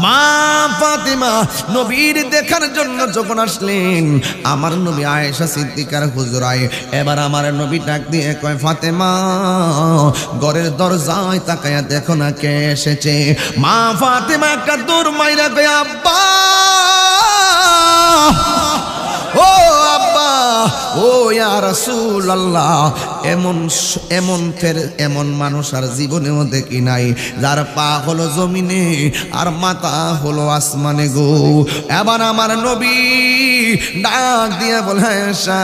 মা ফাতেমা নবীর দেখার জন্য যখন আসলেন, আমার নবী আয়েশা সিদ্দিকার হুজরায় এবার আমার নবী ডাক দিয়ে কয়, ফাতেমা ঘরের দরজায় তাকায়া দেখো না কে এসেছে। মা ফাতেমা একটা দৌড় মাইরা কয়, আব্বা ও আব্বা ও ইয়া রাসূলুল্লাহ। এমন মানুষ আর জীবনেও দেখি নাই, যার পা হলো জমিনে আর মাথা হলো আসমানে গো। এবার আমার নবী ডাক দিয়ে বলে, আয়েশা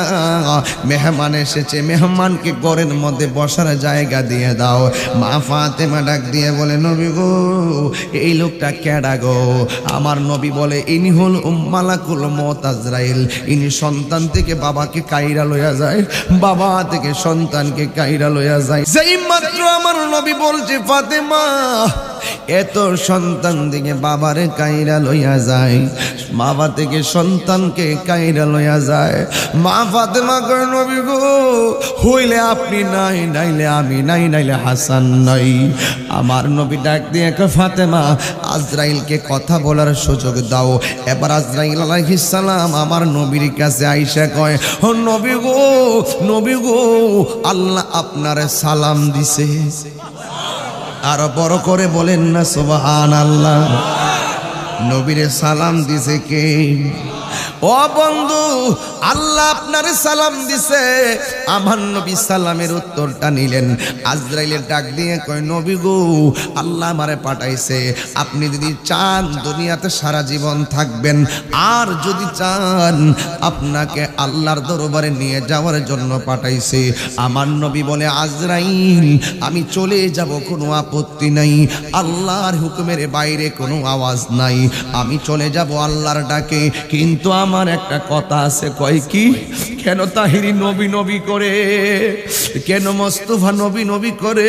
মেহমান এসেছে, মেহমানকে ঘরের মধ্যে বসার জায়গা দিয়ে দাও। মা ফাতেমা ডাক দিয়ে বলে, নবী গো এই লোকটা কেডা গো? আমার নবী বলে, ইনি হল মালাকুল মউত আজরাইল। ইনি সন্তান থেকে বাবাকে কাইরা লইয়া যায়, বাবা থেকে সন্তানকে কাইরা লইয়া যায়। যেই মাত্র আমার নবী বলছে, ফাতেমা এত সন্তান থেকে বাবারে কাইরা লইয়া যায়, বাবা থেকে সন্তানকে কাইরা লইয়া যায়। মা ফাতেমা কয়, নবী গো হইলে আপনি নাই, নাইলে আমি নাই, নাইলে হাসান নাই। আমার নবী ডাক দিয়ে কয়, ফাতেমা আজরাইলকে কথা বলার সুযোগ দাও। এবার আজরাইল আলাইহিস সালাম আমার নবীর কাছে আইসা কয়, ও নবী গো, নবী গো আল্লাহ আপনার সালাম দিছে। আর বড় করে বলেন না সুবহানাল্লাহ। নবীরে সালাম দিছে কে? ও বন্ধু, আল্লাহ আপনার সালাম দিছে। আমার নবী সালামের উত্তরটা নিলেন। আজরাইলের ডাক দিয়ে কয়, নবী গো আল্লাহ আমারে পাঠাইছে, আপনি যদি চান দুনিয়াতে সারা জীবন থাকবেন, আর যদি চান আপনাকে আল্লাহর দরবারে নিয়ে যাওয়ার জন্য পাঠাইছে। আমার নবী বলে, আজরাইল আমি চলে যাব, কোনো আপত্তি নাই, আল্লাহর হুকুমের বাইরে কোনো আওয়াজ নাই, আমি চলে যাব আল্লাহর ডাকে। কিন্তু আমার একটা কথা আছে। কয় কি? কেন তাহিরি নবী নবী করে, কেন মোস্তফা নবী নবী করে,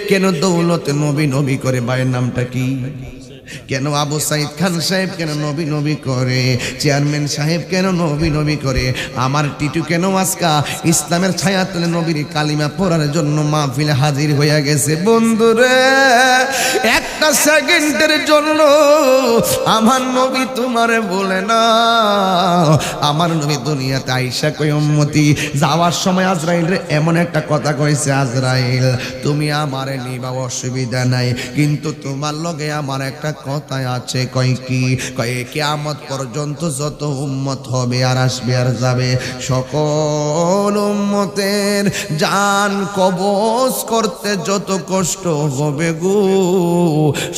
কেন দৌলত নবী নবী করে? ভাইয়ের নামটা কি? কেন আবু সাইদ খান সাহেব কেন নবী নবী করে? চেয়ারম্যান সাহেব কেন নবী নবী করে? আমার টিটু কেন আজকা ইসলামের ছায়া তুলে নবীর কালিমা পড়ার জন্য মাহফিলে হাজির হইয়া গেছে? বন্ধুরে একটা সেকেন্ডের জন্য আমার নবী তোমারে বলে না। আমার নবী দুনিয়াতে আইসা কই, উম্মতি যাওয়ার সময় আজরাইল রে এমন একটা কথা কইছে, আজরাইল তুমি আমারে নিবা অসুবিধা নাই, কিন্তু তোমার লগে আমার একটা কথা আছে। কয় কি? কয় কিয়ামত পর্যন্ত যত উম্মত হবে আর আসবে আর যাবে, সকল উম্মতের জান কবজ করতে যত কষ্ট হবে গো,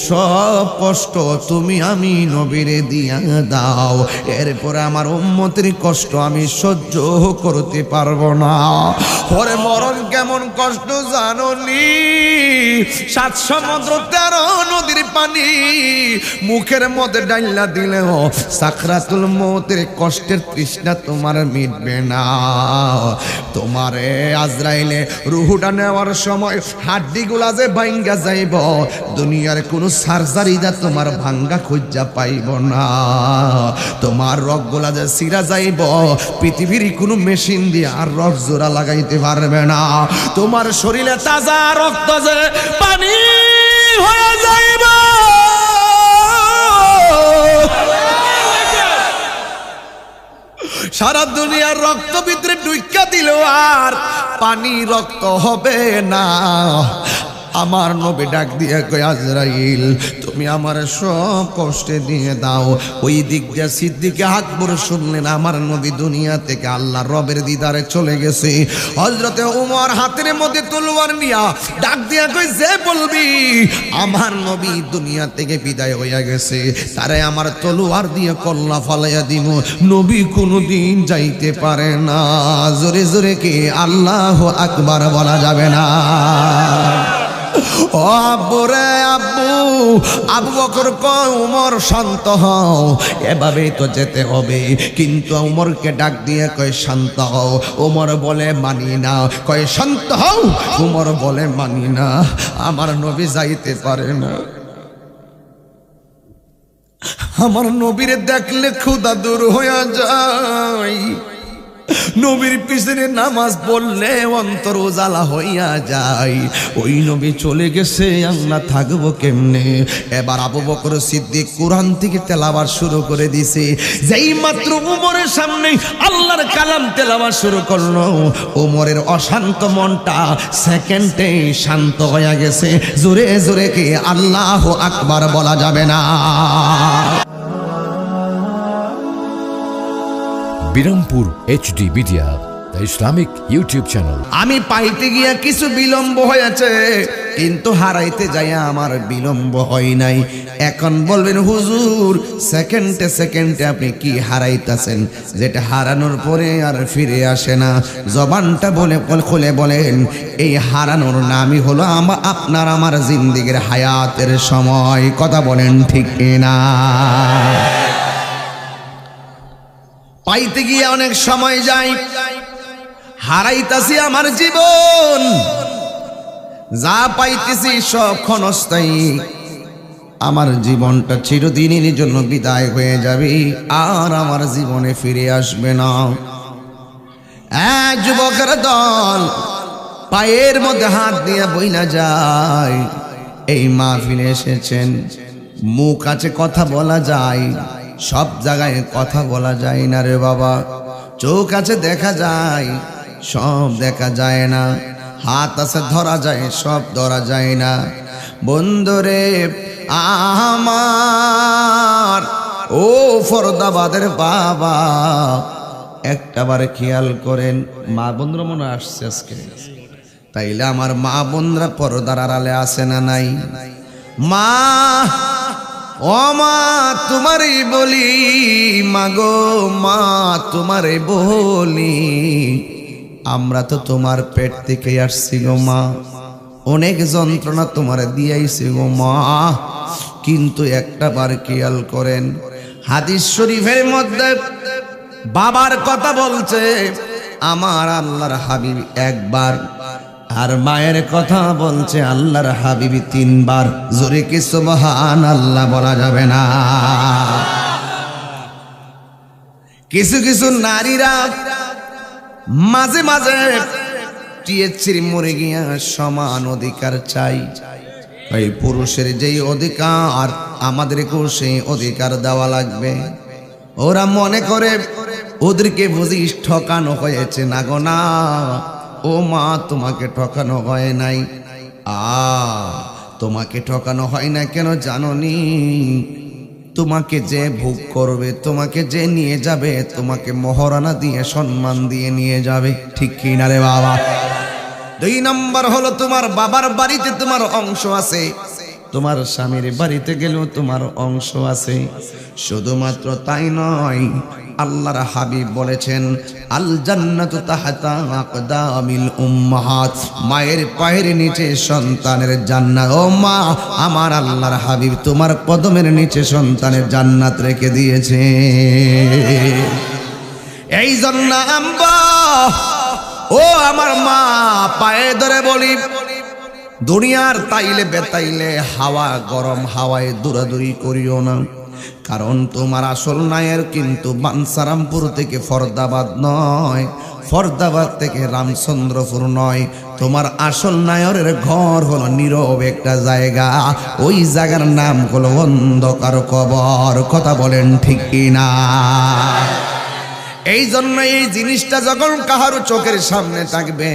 সব কষ্ট তুমি আমি নবীরে দিয়া দাও। এরপর আমার উম্মতের কষ্ট আমি সহ্য করতে পারবো না। ওরে মরণ কেমন কষ্ট জানোনি? 7 সমুদ্র 13 নদীর পানি মুখের মধ্যে ডাইলা দিলেও সাকরাতুল মউতের কষ্টের তৃষ্ণা তোমার মিটবে না। তোমারে আজরাইলে রুহুটা নেওয়ার সময় হাড্ডিগুলা যে ভাঙ্গা যাইব, দুনিয়ার কোনো সার্জারি যা তোমার ভাঙ্গা খুঁজা পাইব না। তোমার রগগুলা যে সিরা যাইব, পৃথিবীর কোনো মেশিন দিয়ে আর রগ জোড়া লাগাইতে পারবে না। তোমার শরীরে তাজা রক্ত যে পানি হয়ে যাইব, সারা দুনিয়ার রক্ত ভিতরে ডুইকা দিল আর পানি রক্ত হবে না। আমার নবী ডাক দিয়ে কয়, আজরাইল তুমি আমার সব কষ্টে দিয়ে দাও। ওই দিক দিয়ে সিদ্দিকে আকবর শুনলেন আমার নবী দুনিয়া থেকে আল্লাহর রবের দিদারে চলে গেছে। হযরতে ওমর হাতের মধ্যে তলোয়ার নিয়া ডাক দিয়া কয়, যে বলবি আমার নবী দুনিয়া থেকে বিদায় হইয়া গেছে, তারে আমার তলোয়ার দিয়ে কল্লা ফালাইয়া দিব। নবী কোনোদিন যাইতে পারে না। জোরে জোরে কি আল্লাহু আকবার বলা যাবে না? ও আব্বু রে আব্বু, আবু বকর কয়, উমর শান্ত হও, এভাবেই তো যেতে হবে। কিন্তু উমরকে ডাক দিয়ে কয়, শান্ত হও। উমর বলে মানি না। কয়, শান্ত হও। উমর বলে মানি না। আমার নবী যাইতে পারে না। আমার নবীরে দেখলে ক্ষুধা দূর হইয়া যায়। নবীর পিছনে নামাজ পড়লে অন্তর উজালা হইয়া যায়। ওই নবী চলে গেছে, আমরা থাকবো কেমনে? এবার আবু বকর সিদ্দিক কোরআন থেকে তেলাওয়াত শুরু করে দিছে। যেই মাত্র ওমরের সামনে আল্লাহর কালাম তেলাওয়াত শুরু করলো, ওমরের অশান্ত মনটা সেকেন্ডে শান্ত হয়ে গেছে। জোরে জোরে কি আল্লাহু আকবার বলা যাবে না? Birampur HD media, the Islamic YouTube channel. আমি পাইতে গিয়া কিছু বিলম্ব হয়েছে, কিন্তু হারাইতে যাইয়া আমার বিলম্ব হয় নাই। এখন বলবেন হুজুর, সেকেন্ডে সেকেন্ডে আপনি কি হারাইতেছেন, যেটা হারানোর পরে আর ফিরে আসে না? জবানটা খুলে বলেন, এই হারানোর নামই হলো আপনার আমার জিন্দেগির হায়াতের সময়। কথা বলেন ঠিক না? পাইতে গিয়ে অনেক সময় যায়, হারাইতাছি আমার জীবন। যা পাইতেছি সব ক্ষণস্থায়ী, আমার জীবনটা চিরদিনের জন্য বিদায় হয়ে যাবে, আর আমার জীবনে ফিরে আসবে না। যুবকের দল পায়ের মধ্যে হাত দিয়ে বইলা যায়, এই মাহফিলে এসেছেন, মুখ আছে কথা বলা যায়, সব জায়গায় কথা বলা যায় না রে বাবা। চোখ আছে দেখা যায়, সব দেখা যায় না। হাত আছে ধরা যায়, সব ধরা যায় না। বন্ধুরে আমার, ও ফরদাবাদের বাবা, একটাবার খেয়াল করেন। মা বোনরা মনে আসছে আজকে, তাইলে আমার মা বোনরা পর্দার আড়ালে আছে না নাই? মা, ও মা, তোমারই বলি, মাগো মা, তোমারই বলি, আমরা তো তোমার পেট থেকে আসছি গো মা, অনেক যন্ত্রণা তোমার দিয়াইছি গো মা। কিন্তু একটা বার খেয়াল করেন, হাদিস শরীফের মধ্যে বাবার কথা বলছে আমার আল্লাহর হাবিব একবার, আর মায়ের কথা বলছে আল্লাহর হাবিবি 3 বার। জোরে কি সুবহানাল্লাহ বলা যাবে না? কিছু কিছু নারীরা মাঝে মাঝে টিএসসির মরে গিয়া সমান অধিকার চাই। ওই পুরুষের যেই অধিকার, আমাদেরকেও সেই অধিকার দেওয়া লাগবে। ওরা মনে করে ওদেরকে বুঝিস ঠকানো হয়েছে। না গো না, ও মা, তোমাকে ঠকানো হয় নাই। তোমাকে ঠকানো হয় না কেন জানোনি? তোমাকে যে ভোগ করবে, তোমাকে যে নিয়ে যাবে, তোমাকে মহারানা দিয়ে সম্মান দিয়ে নিয়ে যাবে। ঠিক কি না রে বাবা? 2 নম্বর হলো, তোমার বাবার বাড়িতে তোমার অংশ আছে, তোমার স্বামীর বাড়িতে গেলেও তোমার অংশ আছে। শুধুমাত্র তাই নয়, আল্লাহর হাবিব বলেছেন, আল জান্নাতু তাহতা আকদামিল উম্মাহাত, মায়ের পায়ের নিচে সন্তানের জান্নাত। ও মা, আমার আল্লাহর হাবিব তোমার কদমের নিচে সন্তানের জান্নাত রেখে দিয়েছে। এই জন্য আম্মা, ও আমার মা, পায়ে ধরে বলি, দুনিয়ার তাইলে বেতাইলে হাওয়া, গরম হাওয়ায় দৌড়াদৌড়ি করিও না। কারণ তোমার আসল নায়ের কিন্তু বানসারামপুর থেকে ফরদাবাদ নয়, ফরদাবাদ থেকে রামচন্দ্রপুর নয়। তোমার আসল নায়রের ঘর হলো নীরব একটা জায়গা, ওই জায়গার নাম হলো অন্ধকার কবর। কথা বলেন ঠিক কিনা? এই জন্য এই জিনিসটা যখন কাহারও চোখের সামনে থাকবে,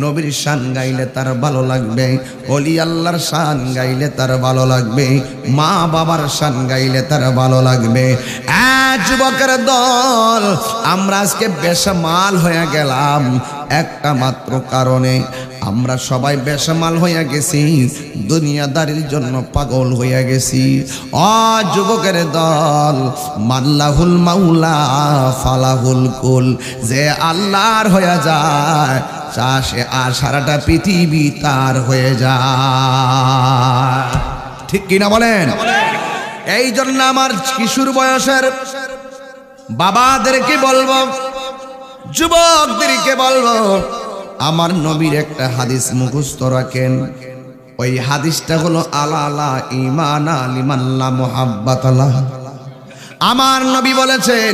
নবীর শান গাইলে তার ভালো লাগবে, ওলি আল্লাহর শান গাইলে তার ভালো লাগবে, মা বাবার শান গাইলে তার ভালো লাগবে। যুবকের দল, আমরা আজকে বেসামাল হয়ে গেলাম একটা মাত্র কারণে। আমরা সবাই বেসামাল হয়ে গেছি, দুনিয়াদারির জন্য পাগল হয়ে গেছি। যুবকের দল, মাল্লাহুল মাওলা ফালাহুল কুল, যে আল্লাহর হয়ে যায় সে আর সারাটা পৃথিবী তার হয়ে যায়। ঠিক কিনা বলেন? এই জন্য আমার কিশোর বয়সের বাবাদেরকে বলবো, যুবকদেরকে বলবো, আমার নবীর একটা হাদিস মুখস্থ রাখেন। ওই হাদিসটা হলো, আলা আলা ঈমানা লিমান লা মুহাব্বাতা লাহ। আমার নবী বলেছেন,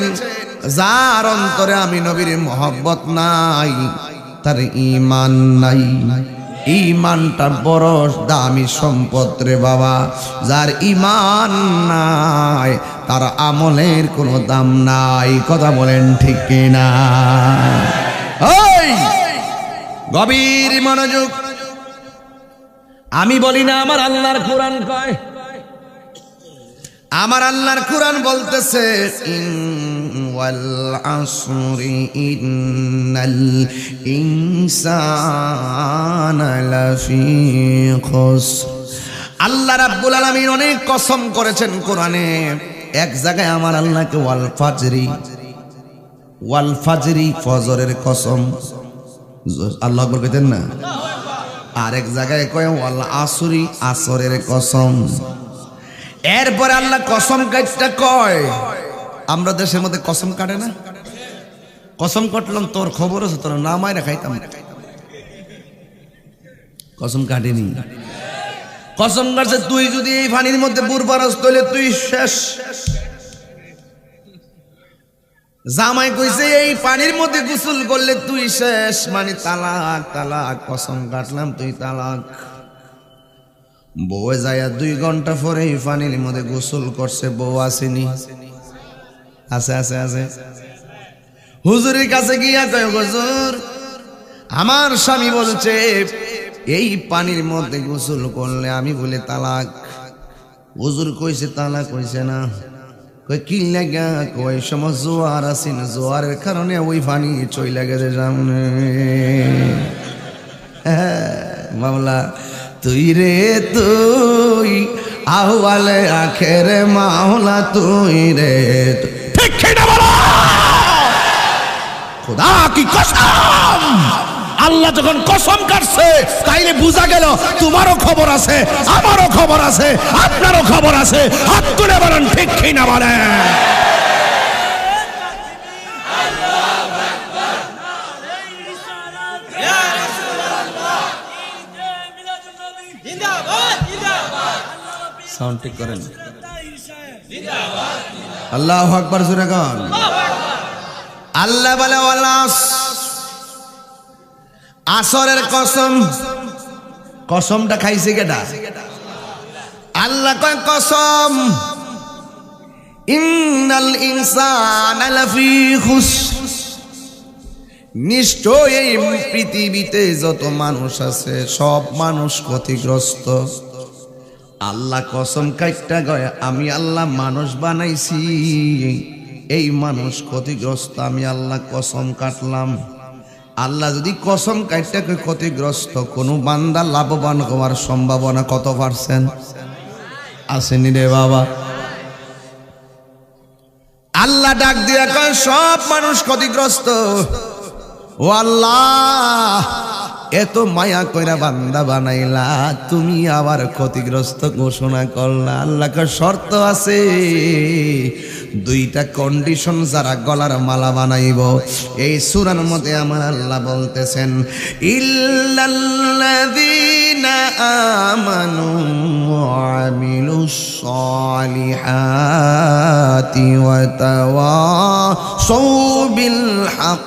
যার অন্তরে আমি নবীর মহব্বত নাই তার ঈমান নাই। ঈমানটা বড় দামি সম্পদ রে বাবা। যার ঈমান নাই তার আমলের কোনো দাম নাই। কথা বলেন ঠিক কিনা? ওই গভীর মনোযোগ। আমি বলি না, আমার আল্লাহর কোরআন কয়। আমার আল্লাহর কোরআন বলতেছে ওয়াল আসরি ইন্নাল ইনসানা লাফি খুসর। আল্লাহ রাব্বুল আলামিন অনেক কসম করেছেন কোরআনে। এক জায়গায় আমার আল্লাহকে ওয়াল ফাজরি ফজরের কসম আল্লাহু আকবার কইতেন না। আরেক জায়গায় কয় ওয়াল আসরি আসরের কসম। এরপরে আল্লাহ কসম কাটটা কয়। আমরা দেশের মধ্যে কসম কাটে না? কসম কাটলাম তোর খবর আছে, তোর না মাইরা খাইতাম। কসম কাটেনি। কসম কাটছে তুই যদি এই পানির মধ্যে বুড় পারস তাহলে তুই শেষ। জামাই কইছে এই পানির মধ্যে গোসল করলে তুই শেষ, মানে তালাক। তালাক কসম কাটলাম তুই তালাক। বউ যায় 2 ঘন্টা পরে এই পানির মধ্যে গোসল করছে, বউ আসেনি। আছে আছে আছে। হুজুরের কাছে গিয়া কয় হুজুর আমার স্বামী বলছে এই পানির মধ্যে গোসল করলে আমি বলে তালাক। হুজুর কইছে তালাক কইছে না। কই কি লাগা? কই সময় জোয়ার আসেন, জোয়ারের কারণে ওই পানি চইলা গেছে সামনে। মামলা তুই রে তুই আহওয়ালে আখেরে মাওলা তুই রে। ঠিক কিনা বলো? খোদা কি কসম! আল্লাহ যখন কসম কাটছে তাইলে বুঝা গেল তোমারও খবর আছে, আমারও খবর আছে, আপনারও খবর আছে। হাত তুলে বলেন ঠিক কিনা বলেন। সাউন্ড ঠিক করেন। আল্লাহু আকবার জোরে গান। আল্লাহ বলে আসরের কসম। কসমটা খাইছে কেডা? আল্লাহ কয় কসম ইন্নাল ইনসানা লাফি খুসর। নিশ্চয় এই পৃথিবীতে যত মানুষ আছে সব মানুষ ক্ষতিগ্রস্ত। আল্লাহ কসম কাইটা গয় আমি আল্লাহ মানুষ বানাইছি, এই মানুষ ক্ষতিগ্রস্ত। আমি আল্লাহ কসম কাটলাম। আল্লাহ যদি কসম কাইটা ক্ষতিগ্রস্ত, কোনো বান্দা লাভবান হওয়ার সম্ভাবনা কত পারছেন? আসেনি রে বাবা। আল্লাহ ডাক দিয়া কয় সব মানুষ ক্ষতিগ্রস্ত। ও আল্লাহ এত মায়া কইরা বান্দা বানাইলা, তুমি আবার ক্ষতিগ্রস্ত ঘোষণা করলা। আল্লাহ কা শর্ত আছে, 2টা কন্ডিশন যারা গলার মালা বানাইব। এই সূরার মধ্যে আমার আল্লাহ বলতেছেন ইল্লাল্লাযীনা আমানু ওয়া আমিলুস সালিহাতি ওয়া তাওয়াসাউ বিল হক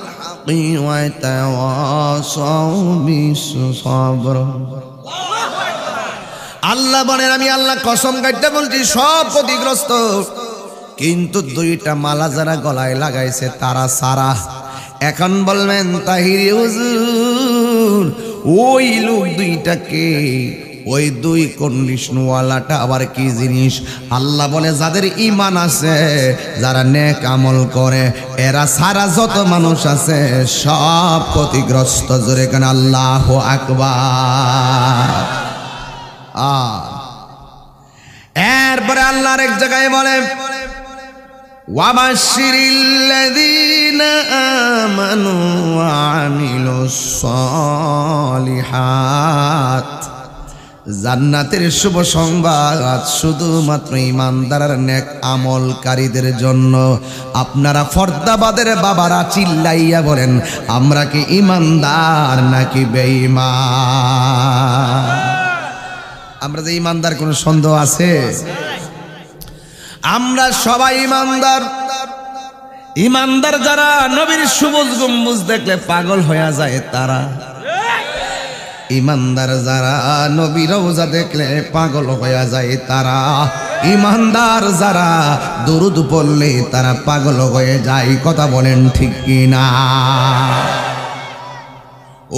আল্লাহ বলেন আমি আল্লাহ কসম কাটতে বলছি সব ক্ষতিগ্রস্ত, কিন্তু 2টা মালা যারা গলায় লাগাইছে তারা সারা। এখন বলবেন তাহিরি হুজুর ওই লোক 2টাকে, ওই 2 কন্ডিশনওয়ালাটা আবার কি জিনিস? আল্লাহ বলে যাদের ঈমান আছে, যারা নেক আমল করে, এরা সারা যত মানুষ আছে সব ক্ষতিগ্রস্ত। জোরে কেন আল্লাহু আকবার। এরপরে আল্লাহর এক জায়গায় বলে ওয়াবাশশিরিল্লাযীনা আমানু ওয়া আমিলুস সালিহাত। জান্নাতের শুভ সংবাদ শুধুমাত্র ঈমানদার আর নেক আমলকারীদের জন্য। আপনারা ফর্দাবাদের বাবারা চিল্লাইয়া বলেন আমরা কি ঈমানদার নাকি বেঈমান? আমরা যে ঈমানদার কোনো সন্দেহ আছে? আমরা সবাই ঈমানদার, ইমানদার যারা নবীর সবুজ গম্বুজ দেখলে পাগল হয়ে যায় তারা, ইমানদার যারা নবীর রওজা দেখলে পাগল হয়ে যায় তারা, ইমানদার যারা দুরূদ পড়লে তারা পাগল হয়ে যায়। কথা বলেন ঠিক কিনা?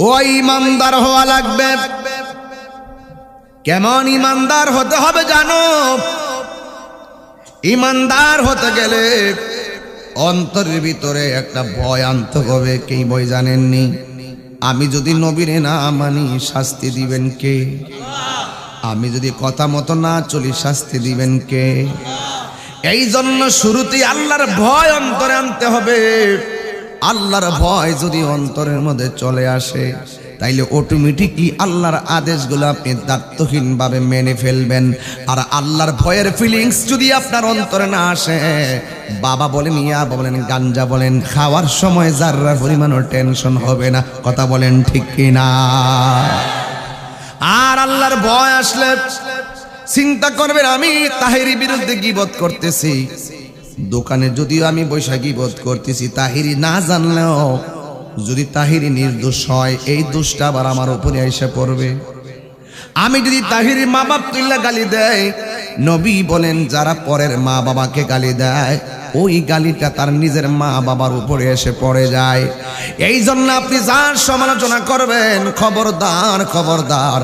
ও ইমানদার হওয়া লাগবে। কেমন ইমানদার হতে হবে জানো? ইমানদার হতে গেলে অন্তরের ভিতরে একটা ভয় আনতে হবে। কি ভয় জানেননি? আমি যদি নবীরে না মানি শাস্তি দিবেন কে? আমি যদি কথা মতো না চলি শাস্তি দিবেন কে? এই জন্য শুরুতেই আল্লাহর ভয় অন্তরে আনতে হবে। আল্লাহর ভয় যদি অন্তরের মধ্যে চলে আসে তাইলে অটোমেটিকই আল্লাহর আদেশগুলো আপনি দায়িত্বহীনভাবে মেনে ফেলবেন। আর আল্লাহর ভয়ের ফিলিংস যদি আপনার অন্তরে না আসে, বাবা বলেন, ইয়া বলেন, গাঞ্জা বলেন, খাওয়ার সময় যাররা পরিমাণও টেনশন হবে না। কথা বলেন ঠিক কিনা? আর আল্লাহর ভয় আসলে চিন্তা করবেন, আমি তাহিরি বিরুদ্ধে গীবত করতেছি, দোকানে যদিও আমি বৈশা গীবত করতেছি, তাহিরি না জানলেও যদি তাহিরি নির্দোষ হয় এই দোষটা আবার আমার উপরে এসে পড়বে। আমি যদি তাহিরি মা বাপ তুল্লা গালি দেয়, নবী বলেন যারা পরের মা বাবাকে গালি দেয় ওই গালিটা তার নিজের মা বাবার উপরে এসে পড়ে যায়। এই জন্য আপনি যার সমালোচনা করবেন, খবরদার খবরদার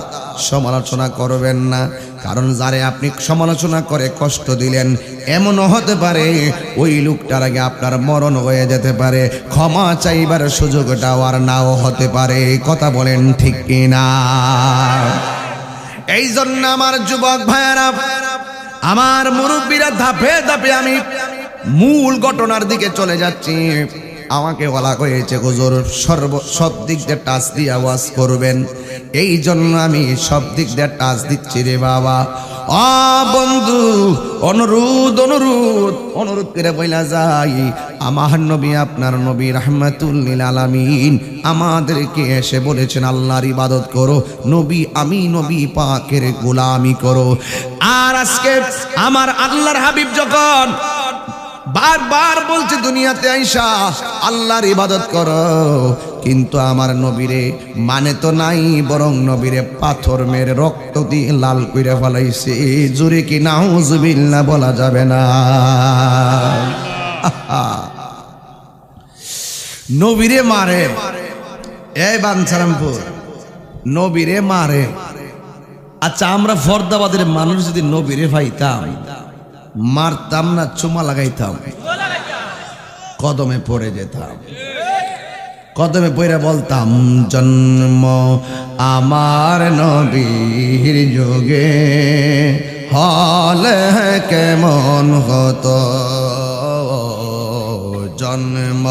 সমালোচনা করবেন না। কারণ যারে আপনি সমালোচনা করে কষ্ট দিলেন, এমনও হতে পারে ওই লোকটার আগে আপনার মরণ হয়ে যেতে পারে, ক্ষমা চাইবার সুযোগটাও আর নাও হতে পারে। কথা বলেন ঠিক কিনা? এই জন্য আমার যুবক ভাইয়েরা, আমার মুরব্বীরা, ধাপে ধাপে আমি মূল ঘটনার দিকে চলে যাচ্ছি। আমাকে বলা হয়েছে হুজুর সব দিক দিয়ে টাচ দিয়ে আওয়াজ করবেন, এই জন্য আমি সব দিক দিয়ে টাচ দিচ্ছি রে বাবা। বন্ধু, অনুরোধ অনুরোধ অনুরোধ করে বইলা যাই, আমার নবী আপনার নবী রাহমাতুল লিল আলামিন আমাদেরকে এসে বলেছেন আল্লাহর ইবাদত করো, নবী আমি নবী পাকের গোলামি করো। আর আজকে আমার আল্লাহর হাবিব যখন বারবার বলছে দুনিয়াতে আইসা আল্লাহর ইবাদত করো, কিন্তু আমার নবীরে মানে তো নাই, বরং নবীরে পাথর মেরে রক্ত দিয়ে লাল কইরা ফেলাইছে। জোরে কি নাউজুবিল্লাহ বলা যাবে না? নবীরে মারে, এই বাঞ্ছারামপুর নবীরে মারে। আচ্ছা, আমরা ফরদাবাদের মানুষ যদি নবীরে পাইতাম, মারতাম না চুমা লাগাইতাম? কদমে পড়ে যেতাম, কদমে পড়ে বলতাম জন্ম আমার নবীর যুগে হলে কেমন হতো, জন্ম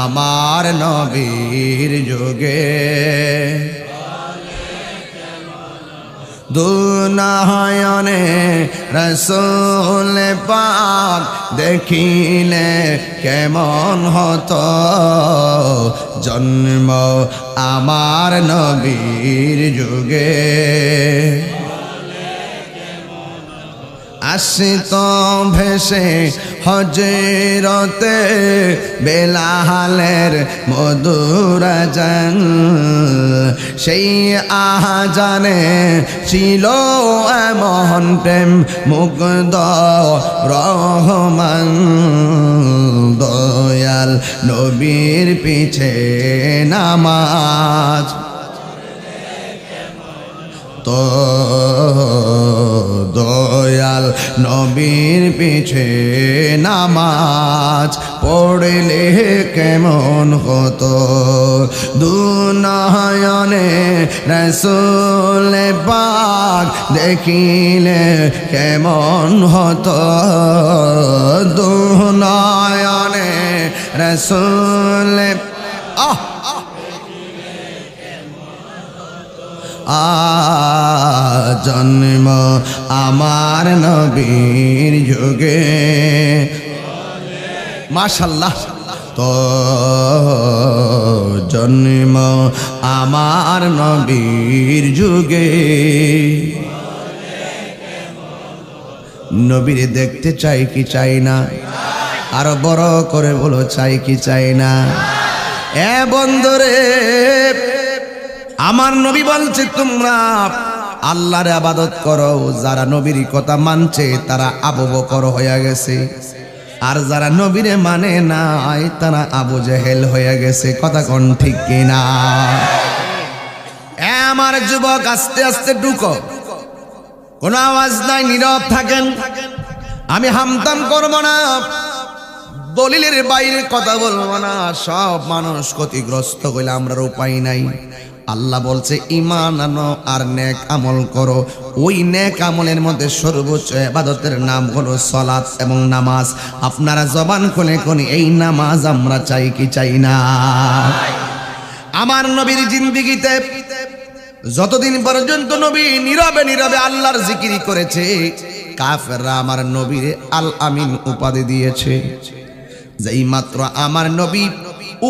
আমার নবীর যুগে দুনয়নে রসুল পাক দেখিলে কেমন হতো, জন্ম আমার নবীর যুগে আসিত ভেসে হজরতে বেলালের মধুর আজান, সেই আজানে ছিল এমন প্রেম মুগ্ধ রহমান, দয়াল নবীর পিছে নামাজ তো, দয়াল নবীর পিছে নামাজ পড়লে কেমন হতো, দুনয়নে রসুল পাক দেখিলে কেমন হতো, দুনয়নে রসুল জন্ম আমার নবীর যুগে। মাশাআল্লাহ। তো জন্ম আমার নবীর যুগে, নবীর দেখতে চাই কি চাই না? আরো বড় করে বলো চাই কি চাই না? এ বন্ধুরে, আমার নবী বলছে তোমরা আল্লাহর ইবাদত করো। যারা নবীর কথা মানছে তারা আবু বকর হয়ে গেছে, আর যারা নবীরে মানে নাই তারা আবু জেহেল হয়ে গেছে। কথা কোন ঠিক কিনা? এ আমার যুবক, আস্তে আস্তে ঢুকো, কোনো আওয়াজ নাই, নীরব থাকেন। আমি হামতাম করবো না, দলিলের বাইরে কথা বলবো না। সব মানুষ ক্ষতিগ্রস্ত হইলে আমরা উপায় নাই। আল্লাহ বলছে ঈমান আনো আর নেক আমল করো। ওই নেক আমলের মধ্যে সর্বোচ্চ ইবাদতের নাম হলো সালাত এবং নামাজ। আপনারা জবান খুলে কোন এই নামাজ আমরা চাই কি চাই না? আমার নবীর জিন্দেগিতে যতদিন পর্যন্ত নবী নীরবে নীরবে আল্লাহর জিকির করেছে, কাফেররা আমার নবীরে আল আমিন উপাধি দিয়েছে। যেই মাত্র আমার নবী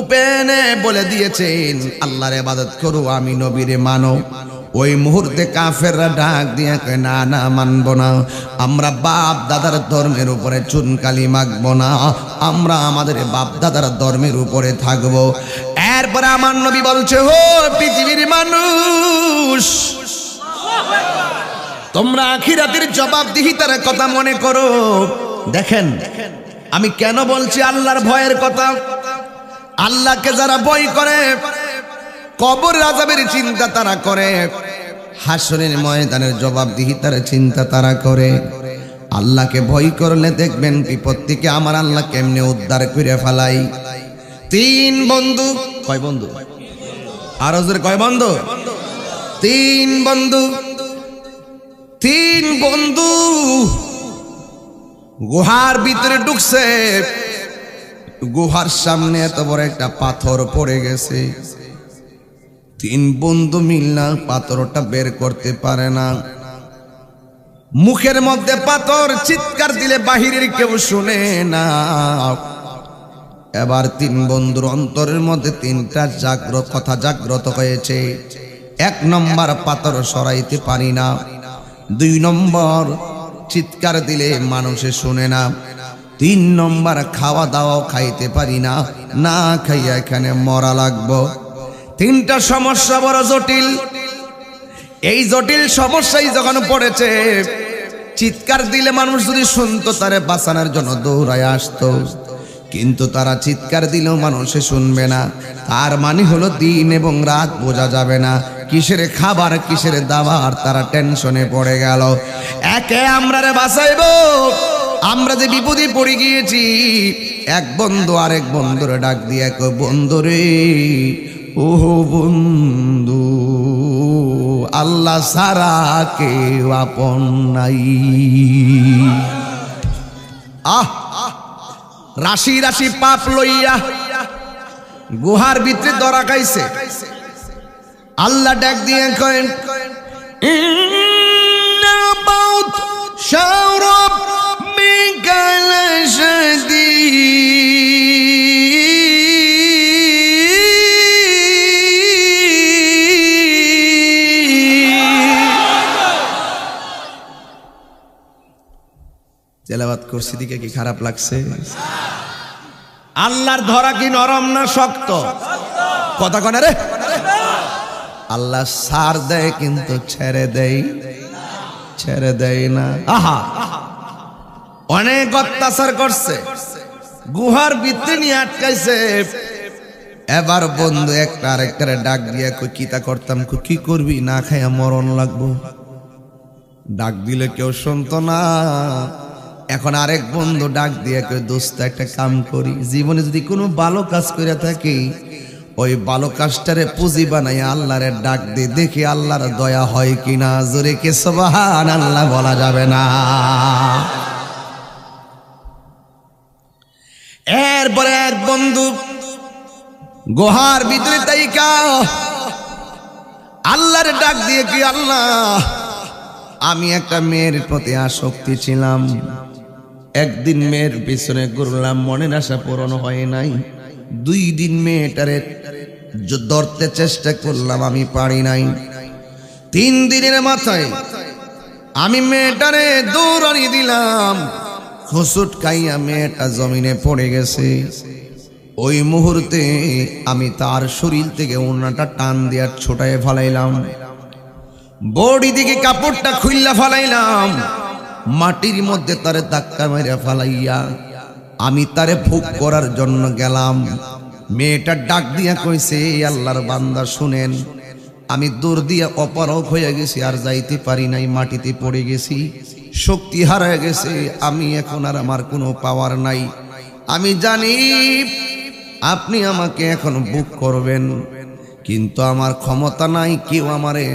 উপেনে বলে দিয়েছেন আল্লাহর ইবাদত করো, আমি নবীরে মানো, ওই মুহূর্তে কাফেররা ডাক দিয়ে কয় না না, মানব না। আমরা বাপ দাদার ধর্মের উপরে চুনকালি মাখবো না, আমরা আমাদের বাপ দাদার ধর্মের উপরে থাকবো। এরপরে আমার নবী বলছে, ও পৃথিবীর মানুষ, তোমরা আখিরাতের জবাবদিহিতার কথা মনে করো। দেখেন আমি কেন বলছি আল্লাহর ভয়ের কথা। আল্লাহকে যারা ভয় করে, কবর আযাবের চিন্তা তারা করে, হাসরের ময়দানের জবাবদিহিতার চিন্তা তারা করে। আল্লাহকে ভয় করলে দেখবেন বিপদ থেকে আমার আল্লাহ কেমনে উদ্ধার করে ফেলাই। তিন বন্ধু, কয় বন্ধু? আরো জোরে কয় বন্ধু? তিন বন্ধু, তিন বন্ধু গুহার ভিতরে ঢুকছে। গুহার সামনে এত বড় একটা পাথর পড়ে গেছে। তিন বন্ধু মিলনা পাথরটা বের করতে পারে না। মুখের মধ্যে পাথর, চিৎকার দিলে বাহিরের কেউ শুনে না। এবার তিন বন্ধুর অন্তরের মধ্যে তিনটা কথা জাগ্রত হয়েছে। এক নম্বর, পাথর সরাইতে পারি না। দুই নম্বর, চিৎকার দিলে মানুষে শুনে না। তিন নম্বর, খাওয়া দাওয়াও খাইতে পারি না, না খাইয়া এখানে মরা লাগবো। তিনটা সমস্যা বড় জটিল। এই জটিল সমস্যায় যখন পড়েছে, চিৎকার দিলে মানুষ যদি শুনতো তারে বাঁচানোর জন্য দৌড়ায় আসতো, কিন্তু তারা চিৎকার দিলেও মানুষে শুনবে না। তার মানে হলো দিন এবং রাত বোঝা যাবে না, কিসের খাবার কিসের দাবার, তারা টেনশনে পড়ে গেল। একে আমরা রে বাঁচাইবো, আমরা যে বিপদে পড়ে গিয়েছি। এক বন্ধু আরেক বন্ধুরে ডাক দিয়ে কই, বন্ধু রে, ও বন্ধু, আল্লাহ সারা কেউ আপন নাই। আহ, রাশি রাশি পাপ লইয়া গুহার ভিতরে ধরা খাইছে। আল্লাহ ডাক দিয়ে কয়, সৌরভ মিকালসদি তেলাওয়াত করছি দিকে কি খারাপ লাগছে? আল্লাহর ধরা কি নরম না শক্ত? কথা কনে রে। আল্লাহ সার দেয় কিন্তু ছেড়ে দেয় না। আহা, অনেক অত্যাচার করছে, গুহার ভিতরে নিয়ে আটকাইছে। এবার বন্ধু একটা আরেকটারে ডাক দিয়ে কই, কিতা করতাম? কি করবি? না খাইয়া মরণ লাগবো। ডাক দিলে কেউ শুনতো না। এখন আরেক বন্ধু ডাক দিয়ে কই, দোস্ত একটা কাম করি, জীবনে যদি কোনো ভালো কাজ করে থাকি, ওই ভালো কাজটারে পুঁজি বানাই আল্লাহরে ডাক দিয়ে দেখি আল্লাহর দয়া হয় কিনা। জোরে কে সুবহানাল্লাহ বলা যাবে না? এরপরে এক বন্ধু গুহার ভিতরে তাইকা আল্লাহরে ডাক দিয়ে কি, আল্লাহ, আমি একটা মেয়ের প্রতি আসক্তি ছিলাম, একদিন মেয়ের পিছনে ঘুরলাম, মনের আশা পূরণ হয় নাই। 2 দিন মেয়েটারে ধরতে চেষ্টা করলাম, আমি পারি নাই। 3 দিনের মাথায় আমি মেয়েটারে দৌড়ানি দিলাম, হোঁচট খাইয়া মেয়েটা জমিনে পড়ে গেছে। ওই মুহূর্তে আমি তার শরীর থেকে ওড়নাটা টান দিয়ে ছোটায় ফেলাইলাম, বডি দিকে কাপড়টা খুইল্লা ফেলাইলাম, মাটির মধ্যে তারে ধাক্কা মেরে ফেলাইয়া আমি তারে ভোগ করার জন্য গেলাম। মেয়েটা ডাক দিয়া কইছে, আল্লাহর বান্দা শুনেন, আমি দৌড় দিয়া অপারগ হয়ে গেছি, আর যাইতে পারি নাই, মাটিতে পড়ে গেছি, শক্তি হারায় গেছে, আমি এখন আর আমার কোনো পাওয়ার নাই। আমি জানি আপনি আমাকে এখন বুক করবেন, কিন্তু আমার ক্ষমতা নাই, কেউ আমারে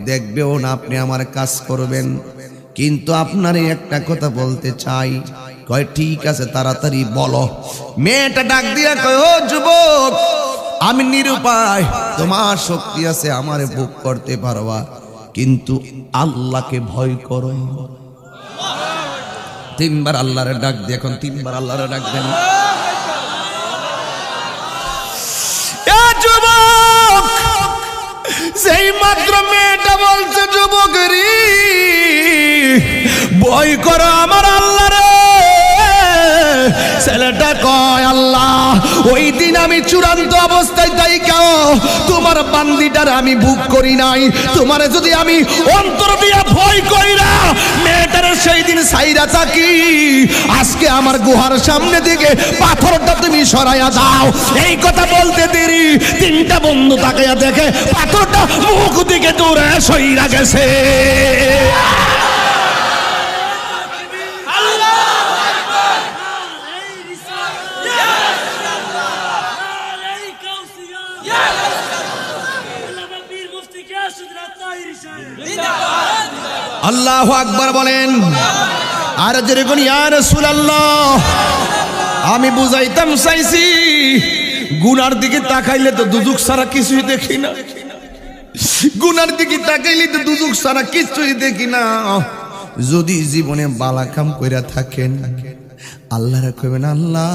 দেখবেও না, আপনি আমার কাজ করবেন। কিন্তু আপনারে একটা কথা বলতে চাই। কয় ঠিক আছে, তাড়াতাড়ি বলো। মেয়েটা ডাক দিয়া কয়, ও যুবক, আমি নিরুপায়, তোমার শক্তি আছে, আমারে বুক করতে পারবা, কিন্তু আল্লাহকে ভয় করো। তিনবার আল্লাহরে ডাক দিয়ে, এখন তিনবার আল্লাহরে ডাক দেন। যুবক, সেই মাত্র মেয়েটা বলছে, যুবক রে, ভয় করো আমার আল্লাহ রে। ছেলেটা কয়, আল্লাহ, ওই দিন আমি চূড়ান্ত অবস্থায় তাই কেউ তোমার বান্দিটার আমি বুক করি নাই, তোমারে যদি আমি অন্তর দিয়া ভয় করি না, মেয়েটার সেই দিন সাইরা থাকি, আজকে আমার গুহার সামনে দিকে পাথরটা তুমি সরাইয়া দাও। এই কথা বলতে দেরি, তিনটা বন্ধু তাকাইয়া দেখে পাথরটা মুখ দিকে দূরে সইরা গেছে। আল্লাহু আকবার বলেন। আর যেরকম ইয়া রাসূলুল্লাহ, আমি বুঝাইতাম চাইছি, গুনার দিকে তাকাইলে তো দুজক ছাড়া কিছুই দেখি না, গুনার দিকে তাকাইলে তো দুজক ছাড়া কিছুই দেখি না। যদি জীবনে বালা কাম কইরা থাকেন, আল্লাহরে কইবেন, আল্লাহ,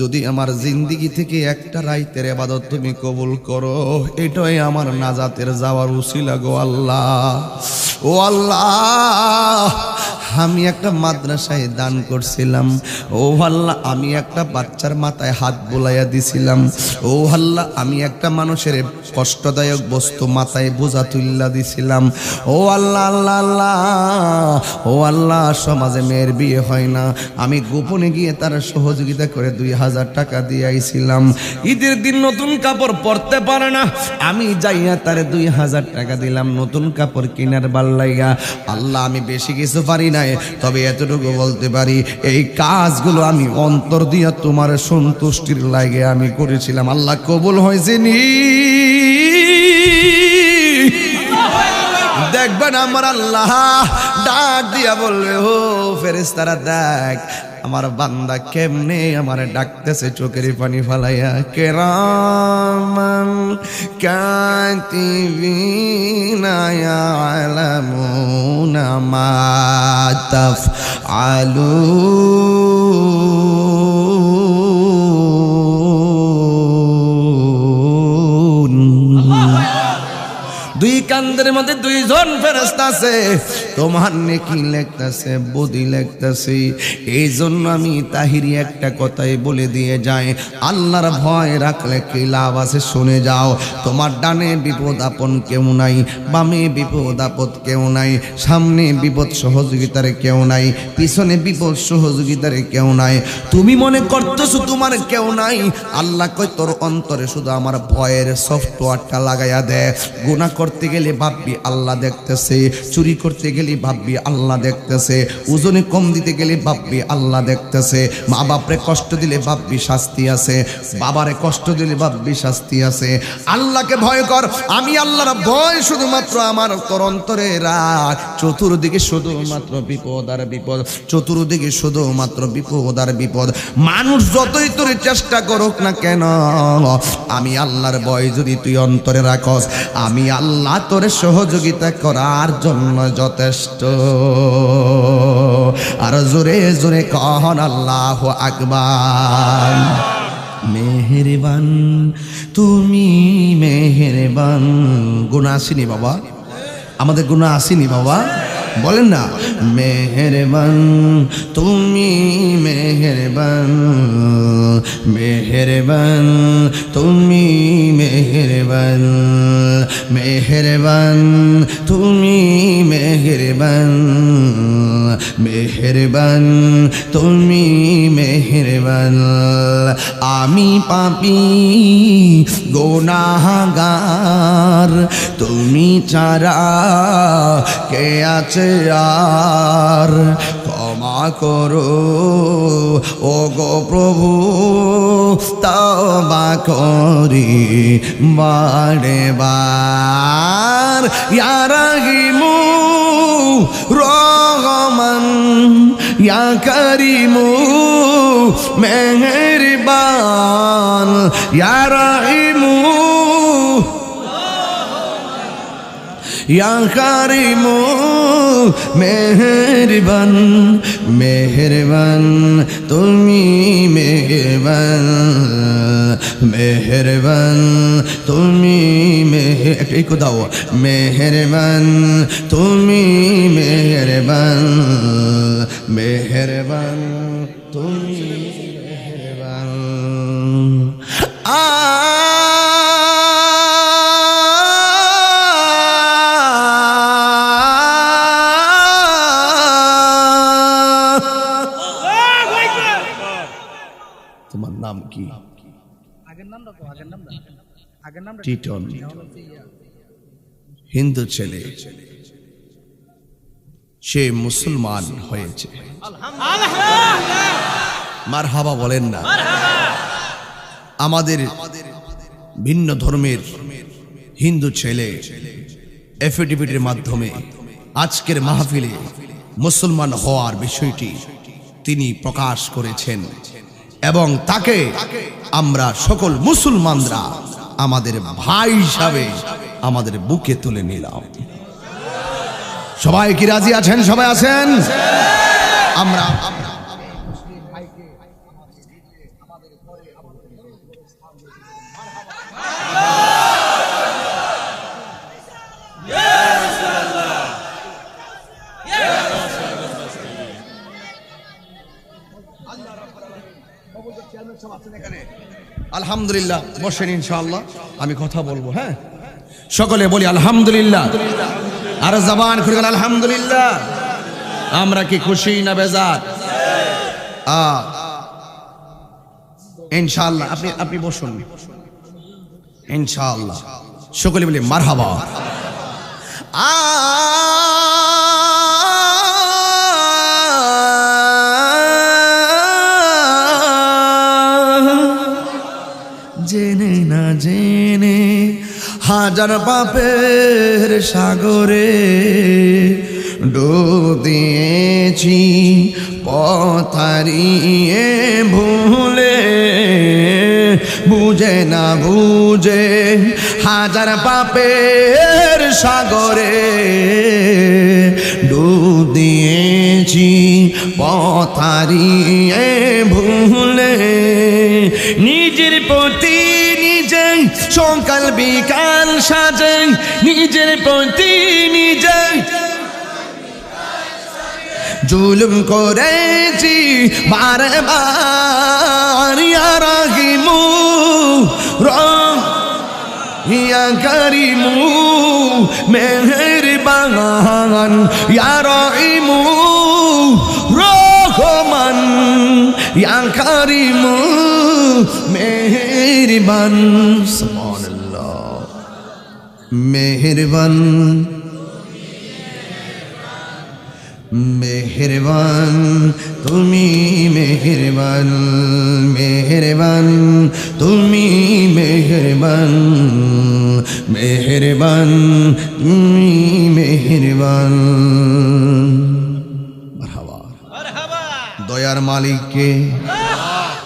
যদি আমার জিন্দেগি থেকে একটা রাইতের ইবাদত তুমি কবুল করো, এটাই আমার নাজাতের যাওয়ার উসিলা গো আল্লাহ। ও আল্লাহ, আমি একটা মাদ্রাসায় দান করছিলাম, ও আল্লাহ, আমি একটা বাচ্চার মাথায় হাত বুলাইয়া দিছিলাম, ও আল্লাহ, আমি একটা মানুষের কষ্টদায়ক বস্তু মাথায় বোঝা তুল্লা দিছিলাম, ও আল্লাহ, আল্লাহ আল্লাহ, ও আল্লাহ, সমাজে মেয়ের বিয়ে হয় না, আমি গোপনে গিয়ে তার সহযোগিতা করে 2000 টাকা দিয়ে আইছিলাম। ঈদের দিন নতুন কাপড় পরতে পারে না, আমি যাইয়া তারে 2000 টাকা দিলাম নতুন কাপড় কিনার বাল্লাইয়া। আল্লাহ, আমি বেশি কিছু পারি নাই, তবে এতটুকু বলতে পারি, এই কাজগুলো আমি অন্তর দিয়া তোমার সন্তুষ্টির লাগে আমি করেছিলাম। আল্লাহ কবুল হয়েছে নি? দেখবেন আমার আল্লাহ ডাক দিয়া বলবে, ও ফেরেশতারা, দেখ আমার বান্দা কেমনে আমার ডাকতেছে, চোখের পানি ফালাইয়া। কিরামান কাতিবিনা ইয়ালামুনা মা তাফআলুন। দুই কান্দের মধ্যে দুইজন ফেরেশতা আছে, তোমার নেকি লিখতেছে, বদি লিখতেছে। এই জন্য আমি তাহিরি একটা কথাই বলে দিয়ে যাই, আল্লাহর ভয় রাখলে কি লাভ আছে শুনে যাও। তোমার ডানে বিপদ আপন কেউ নাই, বামে বিপদ আপদ কেউ নাই, সামনে বিপদ সহযোগিতার কেউ নাই, পিছনে বিপদ সহযোগিতার কেউ নাই। তুমি মনে করতেছো তোমার কেউ নাই, আল্লাহ কয় তোর অন্তরে শুধু আমার ভয়ের সফটওয়্যারটা লাগাইয়া দে। গুনাহ করতে গেলে ভাববি আল্লাহ দেখতেছে, চুরি করতে গেলে ভাববি আল্লাহ দেখতেছে, ওজনে কম দিতে গেলে ভাববি আল্লাহ দেখতেছে, মা বাপরে কষ্ট দিলে ভাববি শাস্তি আছে, বাবারে কষ্ট দিলে ভাববি শাস্তি আছে। আল্লাহকে ভয় কর, আমি আল্লাহর ভয় শুধুমাত্র আমার তোর অন্তরে রাখ। চতুর্দিকে শুধুমাত্র বিপদ আর বিপদ, চতুর্দিকে শুধুমাত্র বিপদ আর বিপদ। মানুষ যতই তোর চেষ্টা করুক না কেন, আমি আল্লাহর ভয় যদি তুই অন্তরে রাখস, আমি আল্লাহ তোরে সহযোগিতা করার জন্য যথেষ্ট। আর জোরে জোরে কহন আল্লাহু আকবার। মেহেরবান তুমি মেহেরবান। গুনাহ আসেনি বাবা, আমাদের গুনাহ আসেনি বাবা, বলেন না, মেহেরবান তুমি মেহেরবান, মেহেরবান তুমি মেহেরবান, মেহেরবান তুমি মেহেরবান, মেহেরবান তুমি মেহেরবান। আমি পাপী গুনাহগার, তুমি ছাড়া কে আছে আর, ক্ষমা করো ও গো প্রভু, তওবা করি বারে বার। ইয়া রাহিমু রহমান, ইয়া করিমু মেহেরবান, ইয়া রাহিমু ইয়া করিমু মেহেরবান, মেহেরবান তুমি মেহেরবান, মেহেরবান তুমি একটু দাও, মেহেরবান তুমি মেহেরবান, মেহেরবান তুমি মেহেরবান। তোমার নাম কি? টিটন, হিন্দু ছেলে, সে মুসলমান হয়েছে। মারহাবা বলেন না। আমাদের ভিন্ন ধর্মের হিন্দু ছেলে এফিডেভিটের মাধ্যমে আজকের মাহফিলে মুসলমান হওয়ার বিষয়টি তিনি প্রকাশ করেছেন এবং তাকে আমরা সকল মুসলমানরা আমাদের ভাই হিসাবে আমাদের বুকে তুলে নিলাম। সবাই কি রাজি আছেন? সবাই আছেন? আমরা আলহামদুলিল্লাহ। বসেন, ইনশাআল্লাহ আমি কথা বলবো। হ্যাঁ, সকলে বলি আলহামদুলিল্লাহ। আর জবান খুলে গেল আলহামদুলিল্লাহ। আমরা কি খুশি না বেজার? ইনশাআল্লাহ আপনি বসুন ইনশাআল্লাহ। সকলে বলি মারহাবা। জেনে না জেনে হাজার পাপের সাগরে ডুব দিয়েছি, পথ হারিয়ে ভুলে, বুঝে না বুঝে হাজার পাপের সাগরে ডুব দিয়েছি, পথ হারিয়ে ভুলে। নিজের প্রতি নিজে সকাল বিকাল সাজে, নিজের প্রতি নিজে জুলুম করেছি বারে বার। ইয়া রাহিমু ইয়া করিমু মেহেরবান, ইয়া রাহিমু রহমান, ইয়া করিমু মেহেরবান। সুবহানাল্লাহ। মেহেরবান, মেহেরবান তুমি মেহেরবান, মেহেরবান তুমি মেহেরবান, মেহেরবান তুমি মেহেরবান। মারহাবা। দয়ার মালিককে,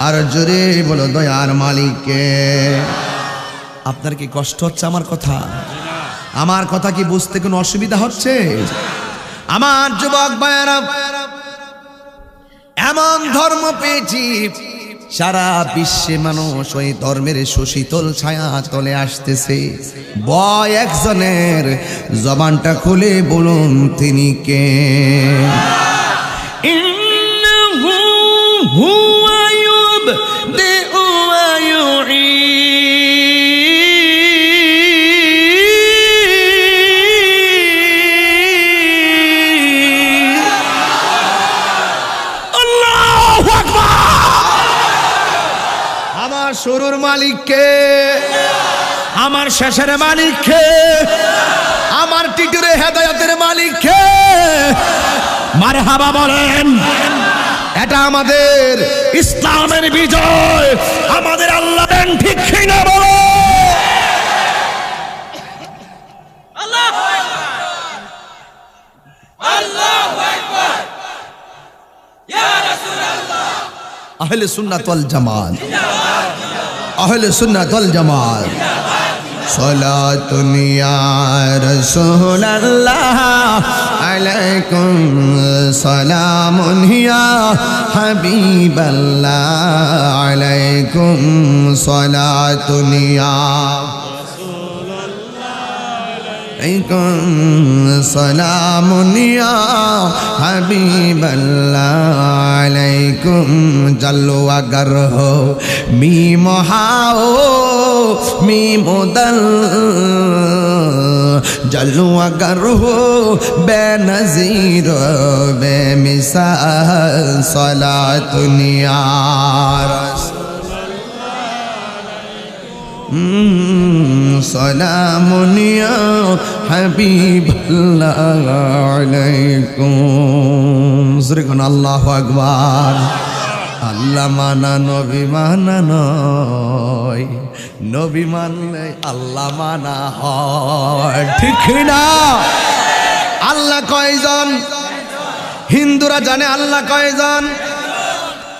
আর জোরে বলো দয়ার মালিককে। আপনার কি কষ্ট হচ্ছে আমার কথা? আমার কথা কি বুঝতে কোনো অসুবিধা হচ্ছে? আমার যুবক ভাইয়েরা, এমন ধর্ম পেয়েছি সারা বিশ্বে মানুষ ওই ধর্মের সুশীতল ছায়া তলে আসতেছে। বয় একজনের, জবানটা খুলে বলুন তিনি কে? ইন্নাহু হুয়া ইউবদিউ ওয়া ইউঈদ। আল্লাহু আকবার। আমার শুরুর মালিক কে? আমার শেষের মালিক কে? আমার টিটুরে হেদায়েতের মালিক কে? মারহাবা বলেন। এটা আমাদের ইসলামের বিজয়, আমাদের আল্লাহ দেন, ঠিক কিনা বলো? আল্লাহু আকবার, আল্লাহু আকবার, ইয়া রাসূলুল্লাহ। আহলে সুন্নাত ওয়াল জামাত, আহলে সুন্নাত ওয়াল জামাত। সালাতুন ইয়া রাসূলুল্লাহ আলাইকুম সালামুন ইয়া হাবিবাল্লাহ আলাইকুম সালাতুন ইয়া আলাইকুম সালামুন ইয়া হাবিবাল্লাহ আলাইকুম জাল্লু আগার হো মিম হাও মিম দল জাল্লু আগার হো বেনজির বেমিসাল সালাতুন ইয়া সালামুন ইয়া হাবিবাল্লাহ আলাইকুম। সুবহান আল্লাহু আকবার। আল্লাহ মানা নবী মানা নয়, নবী মানলে আল্লাহ মানা হয়, ঠিক না? আল্লাহ কয়জন? হিন্দুরা জানে আল্লাহ কয়জন,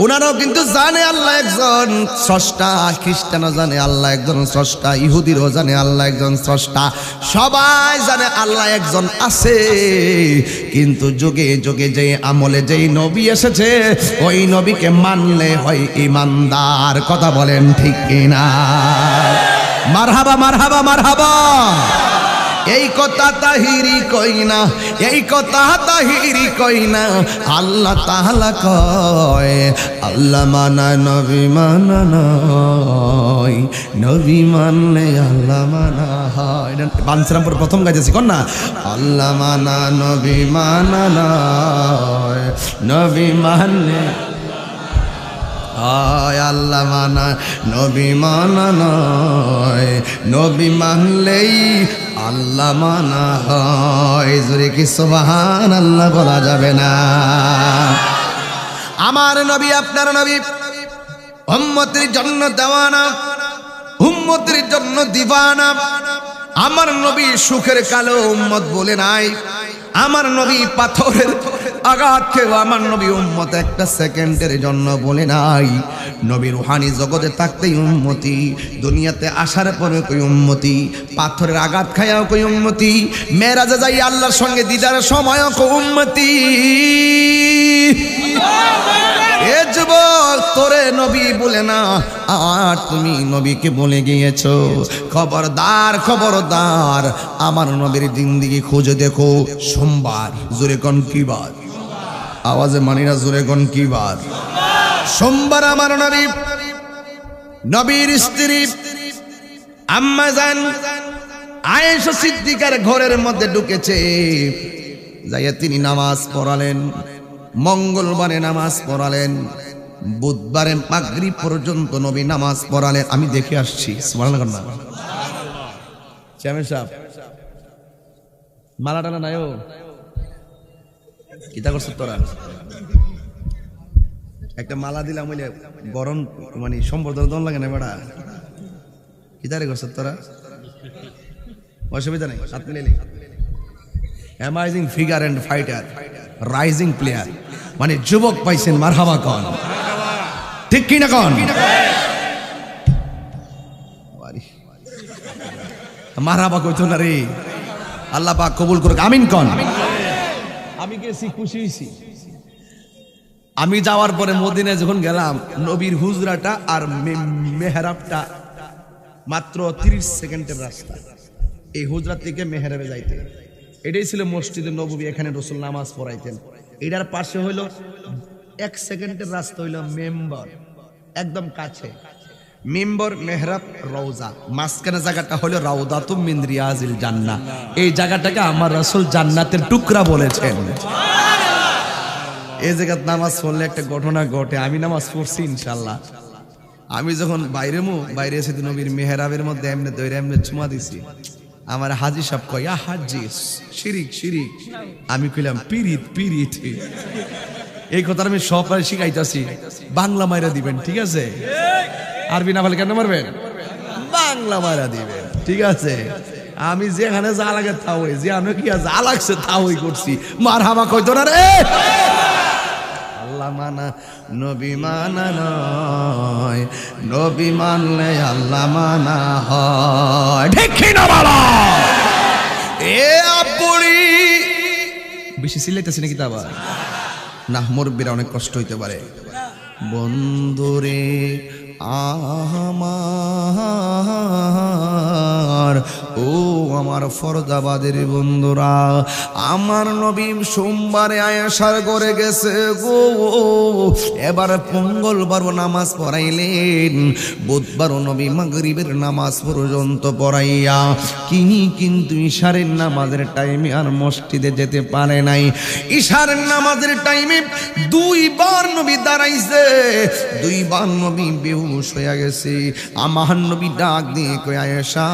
ওনারাও কিন্তু জানে আল্লাহ একজন স্রষ্টা। খ্রিস্টানও জানে আল্লাহ একজন স্রষ্টা, ইহুদিরও জানে আল্লাহ একজন স্রষ্টা। সবাই জানে আল্লাহ একজন আছে, কিন্তু যুগে যুগে যে আমলে যেই নবী এসেছে ওই নবীকে মানলে হয় ইমানদার। কথা বলেন ঠিক কিনা? মারহাবা মারহাবা মারহাবা। এই কথা তাহিরি কই না, এই কথা তাহিরি কই না, আল্লাহ তাআলা কয় আল্লাহ মানা নবী মানা নয়, নবী মানলে আল্লাহ মানা হয়। বানসরামপুর প্রথম গাইতেছি কোন না? আল্লাহ মানা নবী মানা নয়, নবী মানলে হয়, আল্লাহ মানা নবী মানা নয়, নবী মানলেই আল্লাহ মানা হয়। জোরে কি সুবহানাল্লাহ বলা যাবে না? আমার নবী আপনার নবী উম্মতের জন্য দেওয়ানা, উম্মতের জন্য দিবানা। আমার নবী সুখের কালো উম্মত বলে নাই, আমার নবী পাথরের আঘাত খেয়ে আমার নবী উম্মত একটা সেকেন্ডের জন্য বলে নাই। নবী রুহানি জগতে থাকতেই উম্মতি, দুনিয়াতে আসার পরে কই উম্মতি, পাথরের আঘাত খায়াও কই উম্মতি, মেরাজে যাই আল্লাহর সঙ্গে দিদারের সময়ও কই উম্মতি। এ যুবক, তোরে নবী বলে না আর তুমি নবীকে বলে গিয়েছো। খবরদার খবরদার, আমার নবীর জিন্দেগি খুঁজে দেখো। সোমবার, জোরে কোন কি বার? আওয়াজে মানি না, জোরে কোন কি বার? সোমবার আমার নবী, নবীর স্ত্রী আম্মা জান আয়েশা সিদ্দিকার ঘরের মধ্যে ঢুকেছে। যাইয়া তিনি নামাজ পড়ালেন, মঙ্গলবারে নামাজ পড়ালেন, বুধবারে মাগরিব পর্যন্ত নবী নামাজ পড়ালেন। আমি দেখে আসছি। সুবহানাল্লাহ। চেয়ারম্যান সাহেব, মালা টানা নাইও কিতা করছ তোরা? একটা মালা দিলাম বলে গরম মানে সম্বর্ধনা দন লাগে না বেড়া, কিতারে করছ তোরা? অসুবিধা নেই, হাত মিলে। Amazing figure and fighter, rising player, মানে যুবক পাইছেন। মারহাবা কন, ঠিক কি না কন? মারহাবা কইতো না রে। আল্লাহ পাক কবুল করুক, আমিন কন। আমি গেছি, খুশি হইছি। আমি যাওয়ার পরে মদিনায় যখন গেলাম, নবীর হুজরাটা আর মেহরাবটা মাত্র 30 সেকেন্ডের রাস্তা। এই হুজরা থেকে মেহরাবে যাইতে, এটাই ছিল মসজিদে নববী, এখানে রাসূল নামাজ পড়াইতেন। এটার পাশে হইল 1 সেকেন্ডের রাস্তা, হইল মেম্বর, একদম কাছে মিম্বর, মেহরাব, রওজা, মাঝখানে জায়গাটা হলো রাউদাতুম মিন রিয়াজিল জান্নাহ। এই জায়গাটাকে আমার রাসূল জান্নাতের টুকরা বলেছেন। এই জায়গায় নামাজ পড়লে একটা ঘটনা ঘটে। আমি নামাজ পড়ছি ইনশাআল্লাহ। আমি যখন বাইরে এসে নবীর মেহরাবের মধ্যে এমনি দইরা এমনি চুমা দিছি, আমার হাজী সাহেব কয়, ইয়া হাজী শিরিক শিরিক। আমি কইলাম পিরিত পিরিত। এই কথা আমি সবাই শিখাইতাছি, বাংলা মাইরা দিবেন, ঠিক আছে? আরবি না বলে কেন মারবেন? বাংলা মারা দিবেন, ঠিক আছে? আমি যেখানে যা লাগে তা হই, যে আমি কি যা লাগছে তা হই করছি। মারহাবা কইতো না রে। আল্লাহ মানা নবী মানা নয়, নবী মানলে আল্লাহ মানা হয়, ঠিক কি না বলো? এ আপুড়ি বেশি সিলাইতেছি নাকি? তা আবার না, মুরব্বিরা অনেক কষ্ট হইতে পারে। বন্ধুরে আমার, ও আমার ফরদাবাদের বন্ধুরা, আমার নবী সোমবারে আয়েশার ঘরে গেছে গো। এবার মঙ্গলবার নামাজ পড়াইলেন, বুধবার নবী মাগরিবের নামাজ পর্যন্ত পড়াইয়া কিন্তু ইশারের নামাজের টাইমে আর মসজিদে যেতে পারে নাই। ইশারের নামাজের টাইমে 2 বার নবী দাঁড়াইছে, 2 বার নবী বেহুশ হয়ে গেছে। আমার নবী ডাক দিয়ে কয়, আয়েশা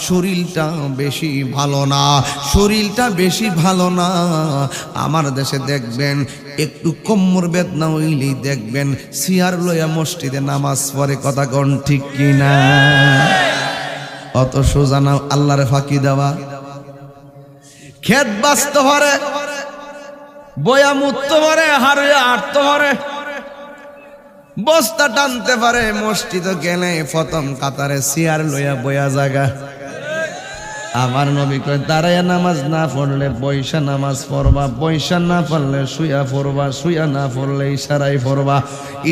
শরীরটা বেশি ভালো না, শরীরটা বেশি ভালো না। আমার দেশে দেখবেন একটু কোমর বেদনা হইলেই দেখবেন চেয়ার লইয়া মসজিদে নামাজ পড়ে, কথা কোন ঠিক কিনা? অত সোজা না আল্লাহর ফাঁকি দেওয়া। খেত বাঁচতে পারে, বয়া মুততে পারে, হারে আটতে পারে, বস্তা টানতে পারে, মসজিদে গেলে প্রথম কাতারে চেয়ার লইয়া বয়া জায়গা। আমার নবী কয়, দাঁড়াইয়া নামাজ না পড়লে বৈশা নামাজ পড়বা, বৈশা না পড়লে শুয়া পড়বা, শুয়া না পড়লে ইশারায় পড়বা,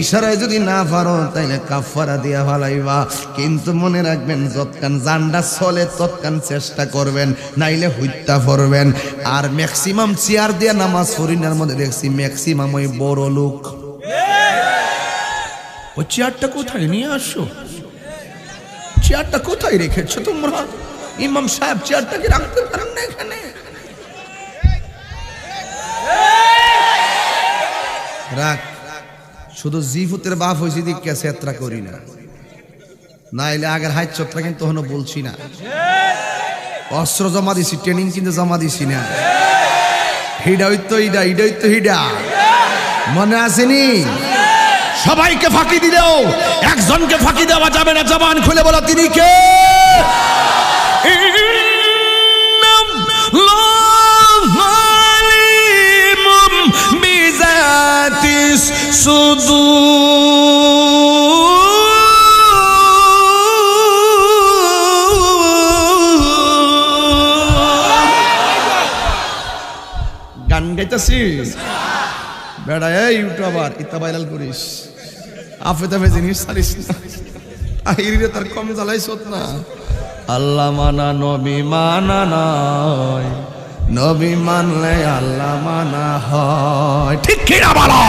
ইশারায় যদি না পারো তাইলে কাফারা দিয়া ফালাইবা। কিন্তু মনে রাখবেন, যতক্ষণ জানডা চলে ততক্ষণ চেষ্টা করবেন, নাইলে হত্যা করবেন। আর ম্যাক্সিমাম চেয়ার দিয়া নামাজ পড়িনার মধ্যে দেখছি ম্যাক্সিমাম ওই বড় লোক। ওই চেয়ারটা কোথায় নিয়ে আসো? চেয়ারটা কোথায় রেখেছো তোমরা? ইমাম সাহেব চেয়ারটাকে রাখতে পারেন না এখানে? রাখ, শুধু জিফুতের বাপ হয়েছে দিকে সেত্রা করি না, নাইলে আগের হাইট চত্রা কিন্তু তখন বলছি না। অস্ত্র জমা দিছি, ট্রেনিং কিন্তু জমা দিছি না। হিডা হইতো হিডা, হিডা হইতো হিডা, মনে আসেনি? সবাইকে ফাঁকি দিলেও একজনকে ফাঁকি দেওয়া যাবে না। জবান খুলে বলো, তিনি কে? গান গাইতেছিস বেড়া? এই ইউটিউবার ইতা ভাইরাল করিস, আফে তাফে জিনিস ছাড়িস না, আহিরে তার কম জ্বালাইছ না। আল্লাহ মানা নবী মানা নয়, নবী মানলে আল্লাহ মানা হয়, ঠিক কি না বলো?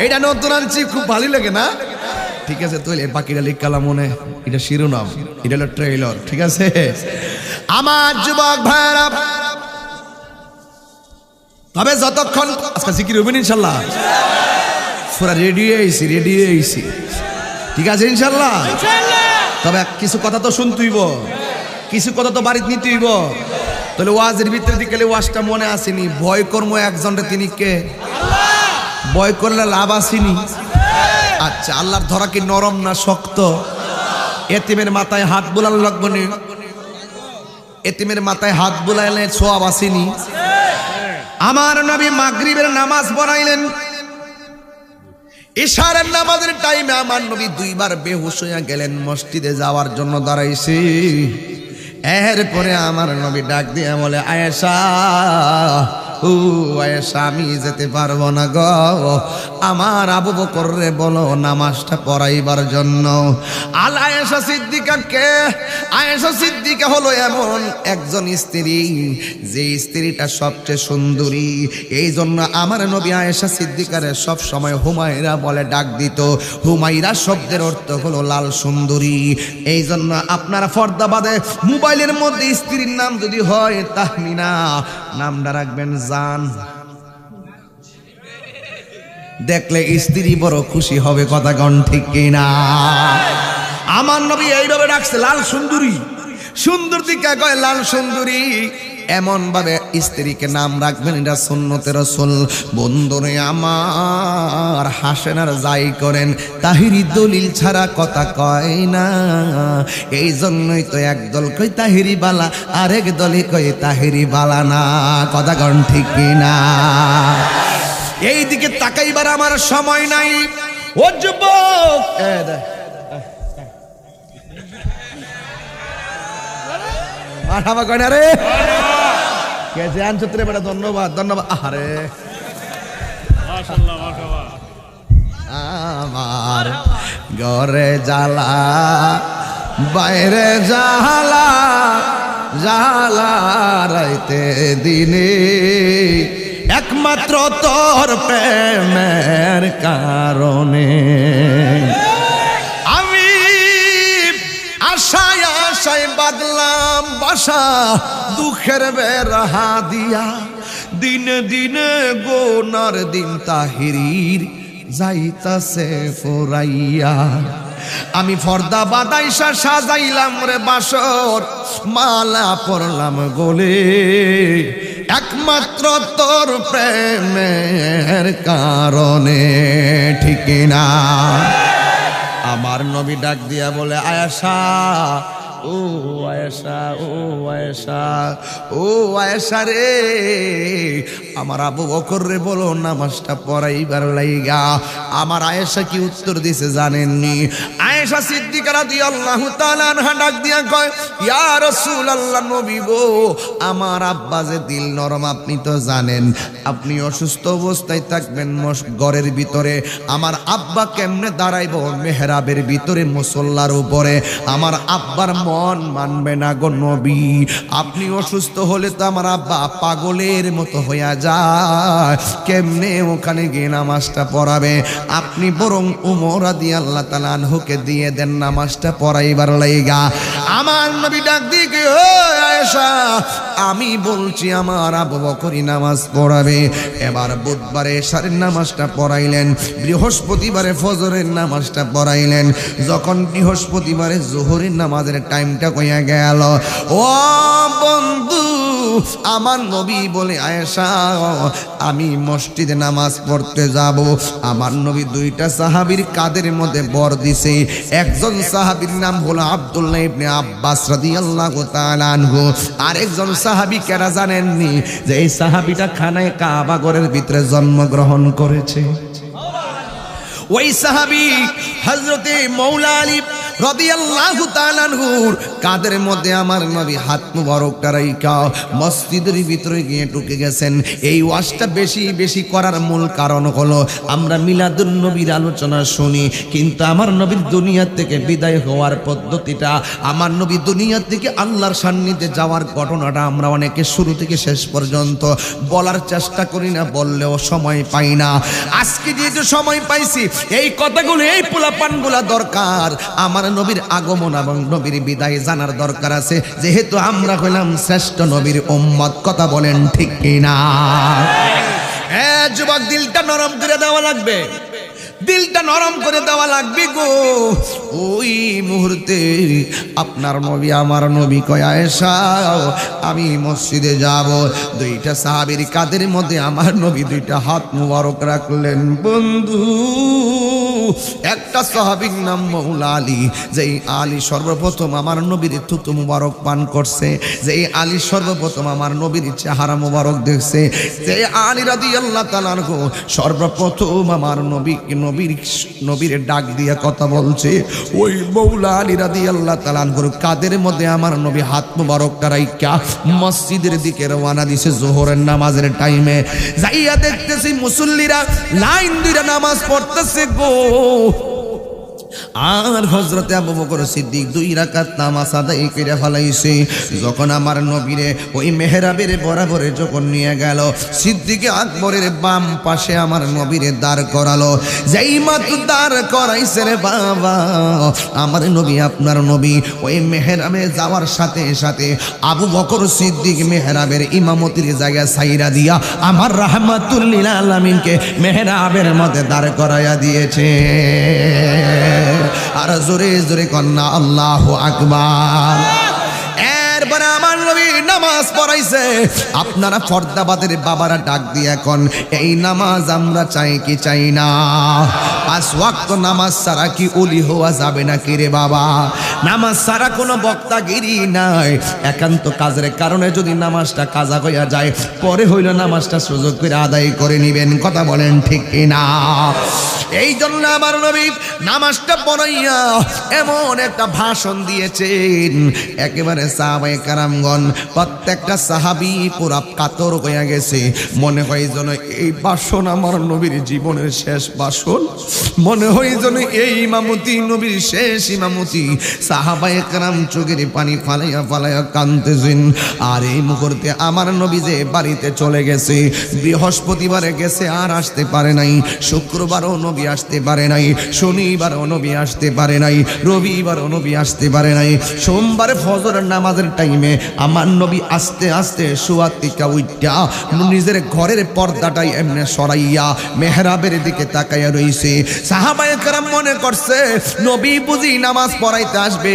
এটা নতুন আনছি, খুব ভালো লাগে না? ঠিক আছে, তুই বাকিটা লিখালাম মনে, এটা শিরোনাম, এটা হলো ট্রেইলার, ঠিক আছে? আমার যুবক ভাইরা, তবে যতক্ষণ আজকে জিকির হইবেন ইনশাল্লাহ, পুরা রেডি হয়েছি, ঠিক আছে ইনশাল্লাহ। তবে কিছু কথা তো শুনতেইব, কিছু কথা তো বাড়িতে নিতেইব। তাহলে ওয়াজের ভিতরে দিকে ওয়াজটা মনে আসেনি, ভয় কর্ম একজনটা, তিনি কে? ভয় করলে লাভ আসেনি। আচ্ছা, আল্লাহর ধরা কি নরম না শক্ত? এতিমের মাথায় হাত বুলানো লাগবে না? এতিমের মাথায় হাত বুলাইলে সোয়াব আসেনি? আমার নবী মাগরিবের নামাজ পড়াইলেন, ইশারের নামাজের টাইমে আমার নবী 2 বার বেহুশ হইয়া গেলেন, মসজিদে যাওয়ার জন্য দাঁড়াইছে। এরপরে আমার নবী ডাক দিয়ে বলে, আয়েশা ও আয়েশা আমি যেতে পারবো না গো, আমার আবু বকর রে বলো নামাজটা পড়াইবার জন্য। আল আয়েশা সিদ্দিকা কে? আয়েশা সিদ্দিকা হলো এমন একজন স্ত্রী যে স্ত্রীটা সবচেয়ে সুন্দরী। এই জন্য আমার নবী আয়েশা সিদ্দিকারে সব সময় হুমায়রা বলে ডাক দিত। হুমায়রা শব্দের অর্থ হলো লাল সুন্দরী। এই জন্য আপনারা ফর্দাবাদে মোবাইলের মধ্যে স্ত্রীর নাম যদি হয় তাহমিনা, নামটা রাখবেন জান। দেখলে স্ত্রী বড় খুশি হবে, কথা কোন ঠিক কিনা? আমার নবী এইভাবে ডাকছে লাল সুন্দরী। সুন্দর দিকে কয় লাল সুন্দরী, এমন ভাবে স্ত্রীকে নাম রাখবেন, এটা সুন্নতে রাসূল। বন্ধুরে আমার হাসেন আর যাই করেন, তাহিরি দলিল ছাড়া কথা কয় না। এই জন্যই তো একদল কই তাহিরি বালা, আরেক দলে কই তাহিরি বালা না, কথা কোন ঠিক কিনা? এই দিকে তাকাইবার আমার সময় নাই। ও যুবক, মারহাবা কয় না রে, কেছে আনছতে রে বেটা, ধন্যবাদ ধন্যবাদ। আরে মাশাআল্লাহ মাশাআল্লাহ। আমার ঘরে জ্বালা বাইরে জ্বালা, জ্বালা রাইতে দিনে, একমাত্র তোর প্রেমের কারণে আমি আশায় আশায় বাদলাম বাসা, দুঃখের বেড়া দিয়া দিনে দিনে গোনার দিন তাহিরির যাইতাছে ফুরাইয়া। আমি ফর্দা বাদাইসা সাজাইলাম রে বাসর, মালা পরলাম গোলে, একমাত্র তোর প্রেমের কারণে, ঠিক না? আমার নবী ডাক দিয়া বলে আয়েশা, ও আয়েশা, ও আয়েশা, ও আয়েশা রে, আমার আবু বকর রে বলো নামাজটা পড়াইবার লাইগা। আমার আয়েশা কি উত্তর দিছে জানেননি? আয়েশা সিদ্দিকা রাদিয়াল্লাহু তাআলা আনহা ডাক দিয়া কয়, ইয়া রাসূলুল্লাহ, নবী গো, আমার আব্বা যে দিল নরম, আপনি তো জানেন। আপনি অসুস্থ অবস্থায় থাকবেন ঘরের ভিতরে, আমার আব্বা কেমনে দাঁড়াইব মেহরাবের ভিতরে মুসল্লার উপরে? আমার আব্বার মন মানবে না গো নবী। আপনি অসুস্থ হলে তো আমার আব্বা পাগলের মতো হইয়া যায়, কেমনে ওখানে গিয়ে নামাজটা পড়াবে? আপনি বরং উমর রাদিয়াল্লাহু তাআলা আনহুকে দিয়ে দেন নামাজটা পড়াইবার লাইগা। আমার নবী ডাক দিয়ে, ও আয়েশা, আমি বলছি আমার আবু বকরই নামাজ পড়াবে। এবার বুধবারে এশারের নামাজটা পড়াইলেন, বৃহস্পতিবারে ফজরের নামাজটা পড়াইলেন। যখন বৃহস্পতিবারে যোহরের নামাজের টাইমটা কইয়া গেল, ও বন্ধু, আমার নবী বলে আয়েশা আমি মসজিদে নামাজ পড়তে যাব। আমার নবী দুইটা সাহাবীর কাদের মধ্যে বর দিছে। একজন সাহাবীর নাম হলো আব্দুল্লাহ ইবনে আব্বাস রাদিয়াল্লাহু তাআলা আনহু। আরেকজন সাহাবী কারা জানেননি? যে এই সাহাবীটা খানায় কাবা ঘরের ভিতরে জন্মগ্রহণ করেছে। ওই সাহাবী হযরতে মাওলা আলী রাদিয়াল্লাহু তাআলা আনহুর কাদের মধ্যে আমার নবী হাত মুবারকটা রাইখা মসজিদের ভিতরে গিয়ে ঢুকে গেছেন। এই ওয়াজটা বেশি বেশি করার মূল কারণ হলো আমরা মিলাদুন নবীর আলোচনা শুনি, কিন্তু আমার নবীর দুনিয়া থেকে বিদায় হওয়ার পদ্ধতিটা, আমার নবী দুনিয়া থেকে আল্লাহর সান্নিধ্যে যাওয়ার ঘটনাটা আমরা অনেকে শুরু থেকে শেষ পর্যন্ত বলার চেষ্টা করি না, বললেও সময় পাই না। আজকে যেহেতু সময় পাইছি, এই কথাগুলো, এই পোলাপানগুলা দরকার। আমার নবীর আগমন এবং নবীর বিদায় জানার দরকার আছে, যেহেতু আমরা হইলাম শ্রেষ্ঠ নবীর উম্মত। কথা বলেন ঠিক কিনা? হ্যাঁ যুবক, দিলটা নরম করে দেওয়া লাগবে, দিলটা নরম করে দেওয়া লাগবে গো। ওই মুহূর্তে আপনার নবী আমার নবী কয়, আয়েশা আমি মসজিদে যাব। দুইটা সাহাবীর কাদের মধ্যে আমার নবী দুইটা হাত মুবারক রাখলেন। বন্ধু একটা সাহাবীর নাম মৌলা আলী, যেই আলী সর্বপ্রথম আমার নবীর থুতু মুবারক পান করছে, যেই আলী সর্বপ্রথম আমার নবীর চেহারা মুবারক দেখছে, যে আলী রাদিয়াল্লাহু তাআলা আনহু সর্বপ্রথম আমার নবীর ডাক দিয়ে কথা বলছে, ওই মৌলা আলী রাদিয়াল্লাহু তাআলা আনহুর কাদের মধ্যে আমার নবী হাত মুবারকটা রাইখা মসজিদের দিকে রওনা দিছে যোহরের নামাজের টাইমে। যাইয়া দেখতেছি মুসল্লিরা লাইন দিয়ে নামাজ পড়তেছে গো। আর হযরতে আবু বকর সিদ্দিক 2 রাকাত নামাজ আদায় করে ফেলাইছে। যখন আমার নবীরে ওই মেহরাবের বরাবরে যখন নিয়ে গেল, সিদ্দিক আকবরের বাম পাশে আমার নবীরে দাঁড় করালো। যেই মাত্র দাঁড় করাইছে রে বাবা, আমার নবী আপনার নবী ওই মেহরাবে যাওয়ার সাথে সাথে আবু বকর সিদ্দিক মেহরাবের ইমামতির জায়গা ছাইরা দিয়া আমার রাহমাতুল লিল আলামিনকে মেহরাবের মধ্যে দাঁড় করাইয়া দিয়েছে। আর জোরে জোরে কন্যা আল্লাহু আকবার। এরপরে আমার নবী নামাজ পড়াইছে। আপনারা ফরদাবাদের বাবারা ডাক দিয়ে এখন এই নামাজ আমরা চাই কি চাই না? 5 ওয়াক্ত নামাজ ছাড়া কি ওলি হওয়া যাবে না কি রে বাবা? নামাজ ছাড়া কোনো বক্তাগিরি নাই। একান্ত কাজের কারণে যদি নামাজটা কাজা হইয়া যায়, পরে হইল নামাজটা সুযোগ করে আদায় করে নিবেন। কথা বলেন ঠিক কিনা? এই জন্য আমার নবী নামাজটা পড়াইয়া এমন একটা ভাষণ দিয়েছেন, একেবারে সাহাবায়ে কেরামগণ প্রত্যেকটা সাহাবী পুরা কাতর হইয়া গেছে। মনে হয় যেন এই ভাষণ আমার নবীর জীবনের শেষ ভাষণ, মনে হয় যেন এই ইমামতি নবীর শেষ ইমামতি। সাহাবায়ে কেরাম চোখের পানি ফালাইয়া ফালাইয়া কাঁদতেছেন। আর এই মুহূর্তে আমার নবী যে বাড়িতে চলে গেছে, বৃহস্পতিবারে গেছে আর আসতে পারে নাই, শুক্রবারও নবী আসতে পারে নাই, শনিবারও নবী আসতে পারে নাই, রবিবারও নবী আসতে পারে নাই। সোমবারে ফজরের নামাজের টাইমে আমার নবী আস্তে আস্তে শোয়া থেকে উঠা নিজের ঘরের পর্দাটাই এমনি সরাইয়া মেহরাবের দিকে তাকাইয়া রইছে। সাহাবায়ে কেরাম মনে করছে নবী বুঝি নামাজ পড়াইতে আসবে,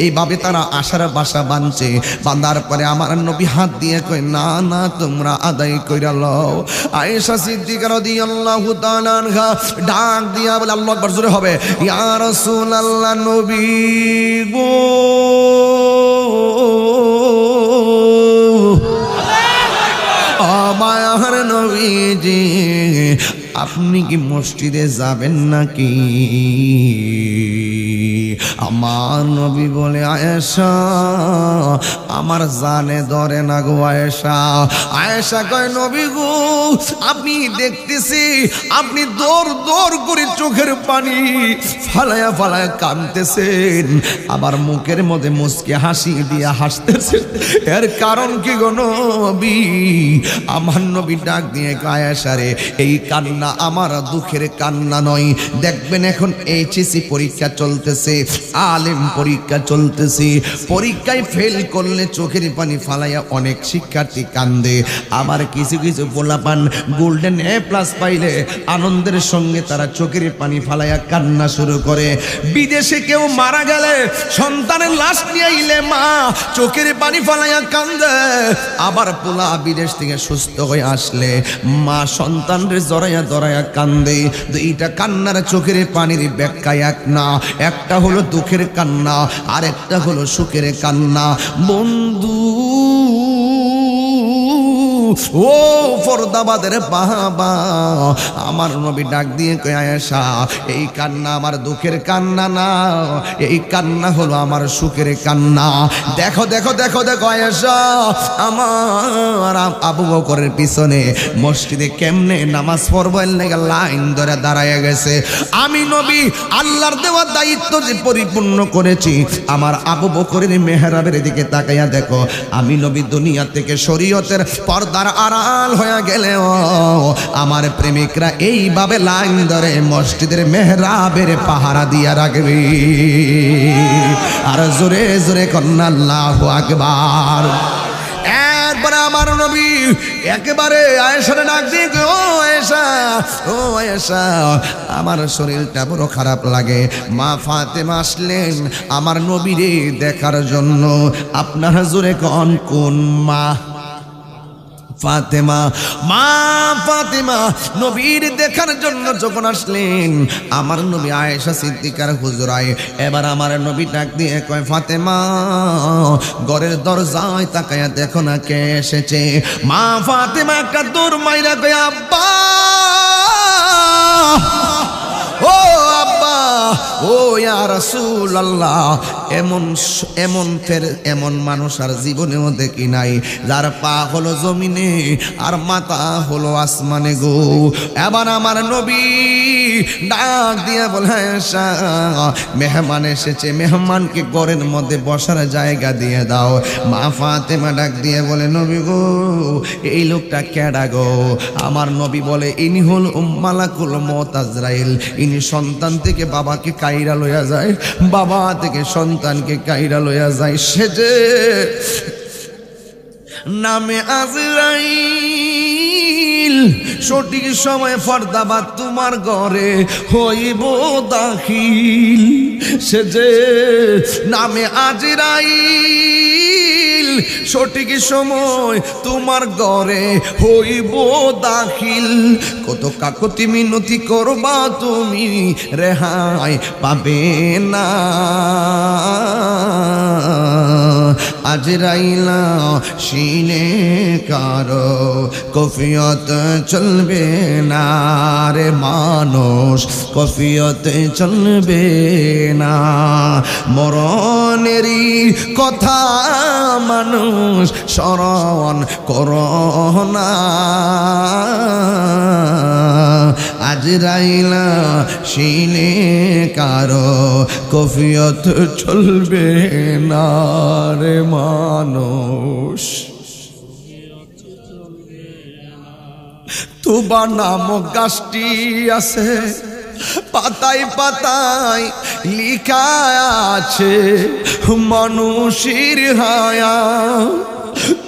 এইভাবে তারা আশার বাসা বাঁধছে। বাঁধার পরে আমার নবী হাত দিয়ে কয়, না না তোমরা আদায় কইরা লও। আয়েশা সিদ্দিকা রাদিয়াল্লাহু তাআলা আনহা ডাক দিয়া বলে, আল্লাহু আকবার জোরে হবে, ইয়া রাসূলুল্লাহ নবী গো, মায়ার নবীজি আপনি কি মসজিদে যাবেন নাকি? আমার নবী বলে, আয়েশা আমার জানে ধরে না গো আয়েশা। আয়েশা কয়, নবী গো আপনি দেখতেছি আপনি দৌড় দৌড় করে চোখের পানি ফালায়া ফালায়া কাঁদতেছেন, আবার মুখের মধ্যে মুচকি হাসি দিয়া হাসতেছেন, এর কারণ কি গো নবী? আমার নবী ডাক দিয়ে আয়েশা রে, এই কান্না আমার দুঃখের কান্না নয়। দেখবেন এখন এইচএসসি পরীক্ষা চলতেছে, আলেম পরীক্ষা চলতেছে, পরীক্ষায় ফেল করলে চোখের পানি ফালাইয়া অনেক শিক্ষার্থী কান্দে। আবার কিছু কিছু পোলাপান গোল্ডেন A+ পাইলে আনন্দের সঙ্গে তারা চোখের পানি ফালাইয়া কান্না শুরু করে। বিদেশে কেউ মারা গেলে সন্তানের লাশ নিয়ে আইলে মা চোখের পানি ফালাইয়া কান্দে। আবার পোলা বিদেশ থেকে সুস্থ হয়ে আসলে মা সন্তানরে জড়াইয়া ধরাইয়া কান্দে। দুইটা কান্নার চোখের পানির ব্যাখ্যা এক না, একটা হলো দুঃখের কান্না আর একটা হলো সুখের কান্না। বন্ধু ও ফরদাবাদের বাবা, আমার নবী ডাক দিয়ে কয়, আয়েশা এই কান্না আমার দুঃখের কান্না না, এই কান্না হলো আমার সুখের কান্না। দেখো দেখো দেখো দেখো আয়েশা, আমার আবু বকরের পিছনে মসজিদে কেমনে নামাজ পড়বার লেগে লাইন ধরে দাঁড়ায় গেছে। আমি নবী আল্লাহর দেওয়া দায়িত্ব যে পরিপূর্ণ করেছি। আমার আবু বকরের মেহরাবের দিকে তাকাইয়া দেখো, আমি নবী দুনিয়া থেকে শরীয়তের পর্দার আড়াল হয়ে গেলেও আমার প্রেমিকরা এইভাবে লাইন ধরে মসজিদের মেহরাবের পাহারা দিয়া রাখবে। আর জোরে জোরে কন্যা আল্লাহু আকবার। এরপরে আমার নবী একেবারে আয়েশারে ডাক দিয়ে, ও আয়েশা, ও আয়েশা আমার শরীরটা বড় খারাপ লাগে। মা ফাতেমা আসলেন আমার নবীরে দেখার জন্য। আপনারা জোরে কোন কোন মা? ফাতেমা, মা ফাতেমা নবীর দেখার জন্য যখন আসলেন, আমার নবী আয়েশা সিদ্দিকার হুজরায়, এবার আমার নবী ডাক দিয়ে কয়, ফাতেমা ঘরের দরজায় তাকায়া দেখো না কে এসেছে। মা ফাতেমা একটা দৌড় মাইরা কয়, আব্বা ও আব্বা ও ইয়া রাসূলুল্লাহ, এমন মানুষ আর জীবনেও দেখি নাই, যার পা হলো জমিনে আর মাথা হলো আসমানে গো। এবার আমার নবী ডাক দিয়ে বলে, আয়েশা মেহমান এসেছে, মেহমানকে ঘরের মধ্যে বসার জায়গা দিয়ে দাও। মা ফাতেমা ডাক দিয়ে বলে, নবী গো এই লোকটা কেডা গো? আমার নবী বলে, ইনি হল মালাকুল মউত আজরাইল, ইনি সন্তান থেকে বাবাকে কাইরা লইয়া যায়, বাবা থেকে সন্তানকে কাইরা লইয়া যায়। সে যে নামে আজরাইল, সঠিক সময় ফরদাবাদ তোমার ঘরে হইব দাখিল। সে যে নামে আজরাইল, সঠিক সময় তোমার ঘরে হইব দাখিল। কত কাকতি মিনতি করবা তুমি, রেহাই পাবে না। আজরাইলা সিনে কারো কফিয়ত চলবে না রে মানুষ, কফিয়ত চলবে না। মরণেরই কথা মানুষ স্মরণ করো না। আজরাইলা সিনে কারো কফিয়ত চলবে না রে মানুষ। তুবা নামক গাছটি আছে, পাতায় পাতায় লিখা আছে মানুষের হায়া।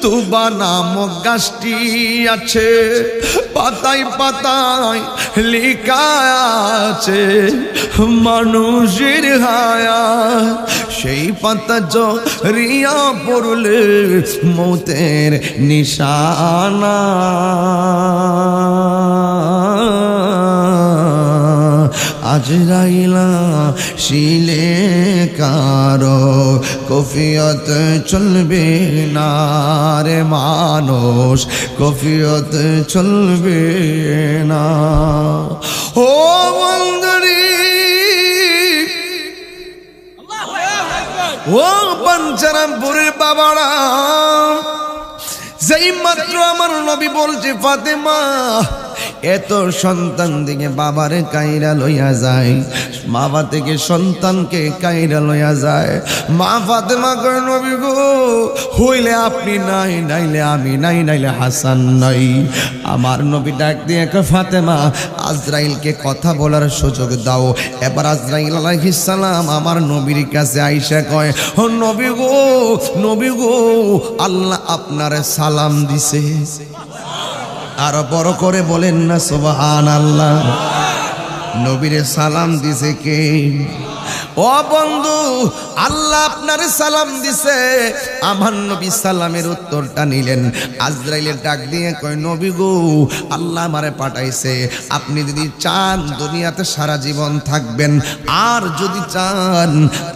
তুবা নামক গাছটি আছে, পাতায় পাতায় লিখা আছে মানুষের হায়া। সেই পাতা জড়িয়া পড়লে মৌতের নিশানা। আজরাইলা শিলে কারো কফিয়ত চলবে না রে মানুষ, কফিয়ত চলবে না। ও বন্ধুরি, ও পঞ্চরামপুরের বাবারা, যেই মাত্র আমার নবী বলছে, ফাতেমা এত সন্তান থেকে বাবারে কাইরা লইয়া যায়, বাবা থেকে সন্তানকে কাইরা লইয়া যায়। মা ফাতেমা কয়, নবী গো হইলে আপনি নাই, নাইলে আমি নাই, নাইলে হাসান নাই। আমার নবী ডাক দিয়ে কয়, ফাতেমা আজরাইলকে কথা বলার সুযোগ দাও। এবার আজরাইল আলাইহিস সালাম আমার নবীর কাছে আইসা কয়, ও নবী গো, নবী গো আল্লাহ আপনার সালাম দিছে। আর বড় করে বলেন না সুবহানাল্লাহ। নবীরে সালাম দিছে কে? ও বন্ধু, আল্লাহ আপনার সালাম দিছে। আমার নবী সালামের উত্তরটা নিলেন। আজরাইলের ডাক দিয়ে কয়, নবী গো আল্লাহ আমারে পাঠাইছে, আপনি যদি চান দুনিয়াতে সারা জীবন থাকবেন, আর যদি চান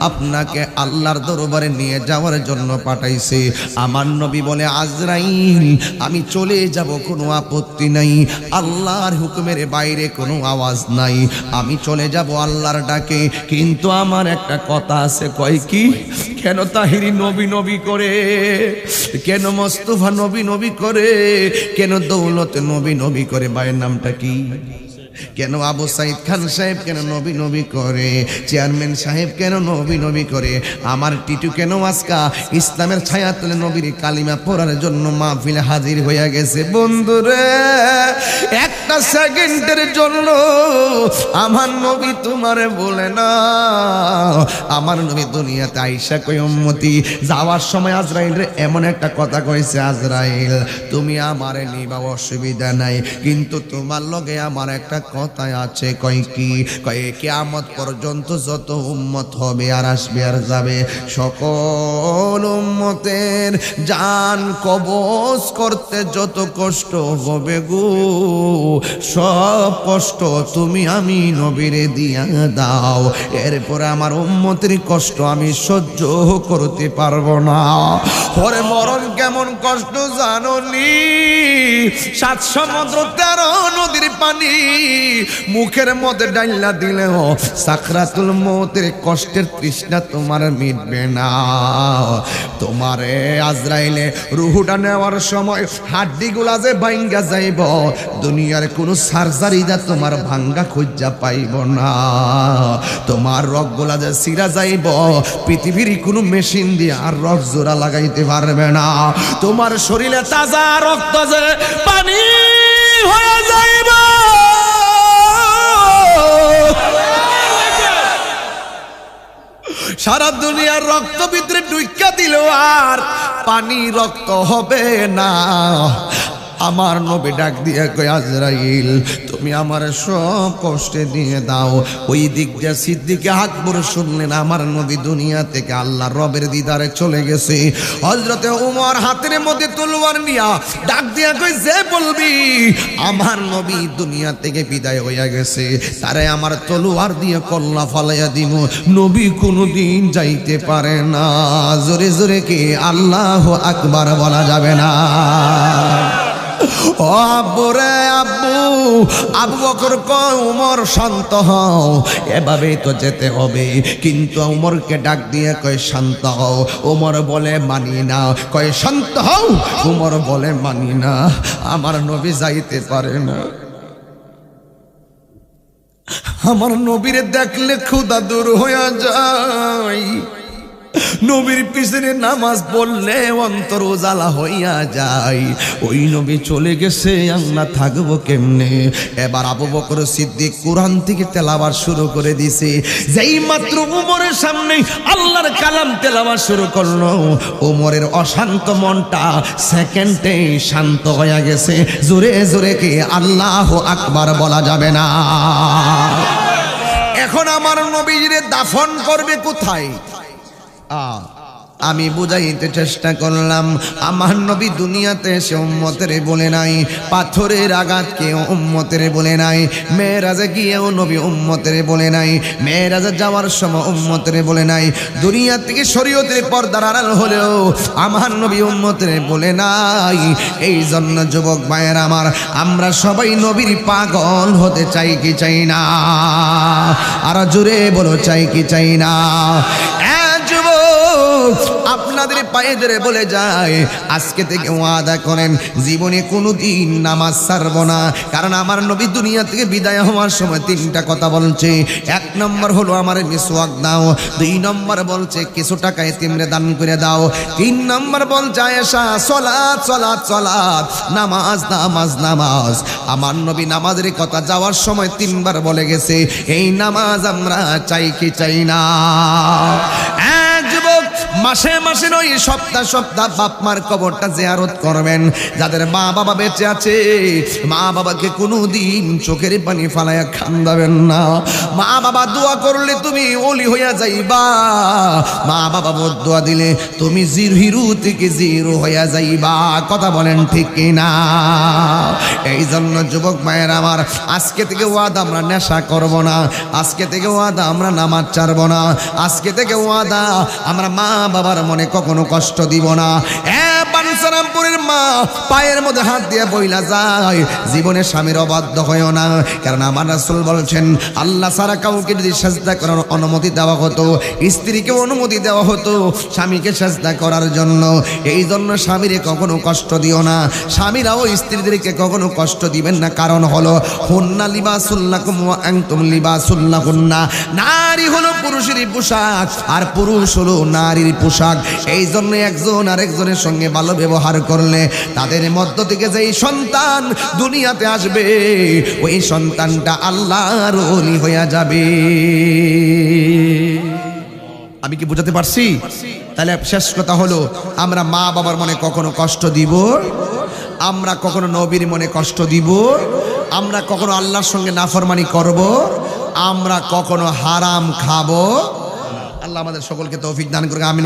আপনাকে আল্লাহর দরবারে নিয়ে যাওয়ার জন্য পাঠাইছে। আমার নবী বলে, আজরাইল আমি চলে যাব, কোনো আপত্তি নাই, আল্লাহর হুকুমের বাইরে কোনো আওয়াজ নাই, আমি চলে যাব আল্লাহর ডাকে। কিন্তু আমার একটা কথা আছে। কয় কি? কেন তাহিরি নবী নবী করে, কেন মোস্তফা নবী নবী করে, কেন দৌলত নবী নবী করে? ভাইয়ের নামটা কি? কেন আবু সাইদ খান সাহেব কেন নবী নবী করে? চেয়ারম্যান সাহেব কেন নবী নবী করে? আমার টিটু কেন আজকা ইসলামের ছায়া তুলে নবীর কালিমা পড়ার জন্য মাহফিলে হাজির হইয়া গেছে? বন্ধুরে, এক একটা সেকেন্ডের জন্য আমার নবী তোমারে বলে না। আমার নবী দুনিয়াতে আইসা কই উম্মতি যাওয়ার সময় আজরাইল রে এমন একটা কথা কইছে, আজরাইল তুমি আমারে নিবা অসুবিধা নাই, কিন্তু তোমার লগে আমার একটা কথা আছে। কয় কি? কয় কিয়ামত পর্যন্ত যত উম্মত হবে আর আসবে আর যাবে সকল উম্মতের জান কবজ করতে যত কষ্ট হবে গো, সব কষ্ট তুমি আমি নবীরে দিয়া দাও। এরপরে আমার উম্মতের কষ্ট আমি সহ্য করতে পারবো না। পরে মরণ কেমন কষ্ট জানোনি? 7 সমুদ্র 13 নদীর পানি মুখের মধ্যে ডাইলা দিলেও সাকরাতুল মৌতের কষ্টের তৃষ্ণা তোমার মিটবে না। তোমারে আজরাইলে রুহুটা নেওয়ার সময় হাড্ডিগুলা যে ভাঙ্গা যাইব, দুনিয়ার কোনো সার্জারি যা তোমার ভাঙ্গা খুঁজা পাইব না। তোমার রগগুলা যে সিরা যাইব, পৃথিবীর কোনো মেশিন দিয়ে আর রগ জোড়া লাগাইতে পারবে না। তোমার শরীরে তাজা রক্ত যে পানি হয়ে যাইব, সারা দুনিয়ার রক্ত ভিতরে ডুইকা দিল আর পানি রক্ত হবে না। আমার নবী ডাক দিয়ে কই, আজরাইল তুমি আমার সব কষ্টে দিয়ে দাও। ওই দিক দিয়ে সিদ্দিকে আকবর শুনলেন আমার নবী দুনিয়া থেকে আল্লাহ রবের দিদারে চলে গেছে। হযরতে উমর হাতের মধ্যে তলোয়ার নিয়া ডাক দিয়া কই, যে বলবি আমার নবী দুনিয়া থেকে বিদায় হইয়া গেছে তারে আমার তলোয়ার দিয়ে কল্লা ফালাইয়া দিব। নবী কোনোদিন যাইতে পারে না। জোরে জোরে কি আল্লাহু আকবার বলা যাবে না? ও আব্বু রে আব্বু, আবু বকর কয় উমর শান্ত হও, এভাবেই তো যেতে হবে। কিন্তু উমরকে ডাক দিয়ে কয় শান্ত হও। উমর বলে মানি না। কয় শান্ত হও। উমর বলে মানি না। আমার নবী যাইতে পারে না। আমার নবীরে দেখলে ক্ষুধা দূর হইয়া যায়। নবীর পিছনে নামাজ পড়লে অন্তর উজালা হইয়া যায়। ওই নবী চলে গেছে, আমরা থাকবো কেমনে? এবার আবু বকর সিদ্দিক কোরআন থেকে তেলাওয়াত শুরু করে দিছে। যেই মাত্র উমরের সামনে আল্লাহর কালাম তেলাওয়াত শুরু করলো, উমরের অশান্ত মনটা সেকেন্ডে শান্ত হয়ে গেছে। জোরে জোরে কি আল্লাহু আকবার বলা যাবে না? এখন আমার নবীরে দাফন করবে কোথায়? আমি বুঝাইতে চেষ্টা করলাম, আমার নবী দুনিয়াতে এসে উম্মতের বলে নাই পাথরের আঘাতকে উম্মতের বলে নাই, মেরাজে গিয়েও নবী উম্মতের বলে নাই, মেরাজে যাওয়ার সময় উম্মতের বলে নাই, দুনিয়া থেকে শরীয়তের পর্দার আড়াল হলেও আমার নবী উম্মতের বলে নাই। এই জন্য যুবক ভাইয়ের আমার, আমরা সবাই নবীর পাগল হতে চাই কি চাই না? আর জোরে বলো, চাই কি চাই না? আপনাদের পায়ে ধরে বলে যায়, আজকে থেকে ওয়াদা করেন জীবনে কোনোদিন নামাজ ছাড়বো না। কারণ আমার নবী দুনিয়া থেকে বিদায় হওয়ার সময় 3টা কথা বলছে। 1 নম্বর হলো আমার মিসওয়াক দাও, 2 নম্বর বলছে কিছু টাকা এতিমরে দান করে দাও, 3 নম্বর বলছে আয়েশা সালাত সালাত সালাত, নামাজ নামাজ নামাজ। আমার নবী নামাজের কথা যাওয়ার সময় 3 বার বলে গেছে। এই নামাজ আমরা চাই কি চাই না? যুবক, মাসে মাসে নয়, সপ্তাহ সপ্তাহ বাপ মার কবরটা জিয়ারত করবেন। যাদের মা বাবা বেঁচে আছে, মা বাবাকে কোনোদিন চোখের পানি ফালাইয়া কান্দাবেন না। মা বাবা দোয়া করলে তুমি ওলি হইয়া যাইবা, মা বাবা বদদোয়া দিলে তুমি হিরো থেকে জিরো হইয়া যাইবা। কথা বলেন ঠিক কিনা? এই জন্য যুবক মায়ের আমার, আজকে থেকে ওয়াদা আমরা নেশা করব না, আজকে থেকে ওয়াদা আমরা নামাজ ছাড়বো না, আজকে থেকে ওয়াদা আমরা মা বাবার মনে কখনো কষ্ট দিব না। বাঞ্ছারামপুরের মা পায়ের মধ্যে হাত দিয়ে বইলা যায়, জীবনে স্বামীর অবাধ্য হইও না। কারণ আমার রাসূল বলছেন, আল্লাহ ছাড়া কাউকে যদি সাজদা করার অনুমতি দেওয়া হতো, স্ত্রীকে অনুমতি দেওয়া হতো স্বামীকে সাজদা করার জন্য। এই জন্য স্বামীরে কখনো কষ্ট দিও না, স্বামীরাও স্ত্রীদেরকে কখনো কষ্ট দিবেন না। কারণ হলো হুন্না লিবাসুল লাকুম ওয়া আনতুম লিবাসুল লাহুন্না। নারী হলো পুরুষের পোশাক আর পুরুষ হলো নারীর পোশাক। এই জন্য একজন আরেকজনের সঙ্গে ভালো ব্যবহার করলে তাদের মধ্য থেকে যেই সন্তান দুনিয়াতে আসবে ওই সন্তানটা আল্লাহর ওলি হয়ে যাবে। আমি কি বুঝাতে পারছি? তাহলে শেষ কথা হলো, আমরা মা বাবার মনে কখনো কষ্ট দিব, আমরা কখনো নবীর মনে কষ্ট দিব, আমরা কখনো আল্লাহর সঙ্গে নাফরমানি করব, আমরা কখনো হারাম খাবো। আল্লাহ আমাদের সকলকে তৌফিক দান করুন, আমিন।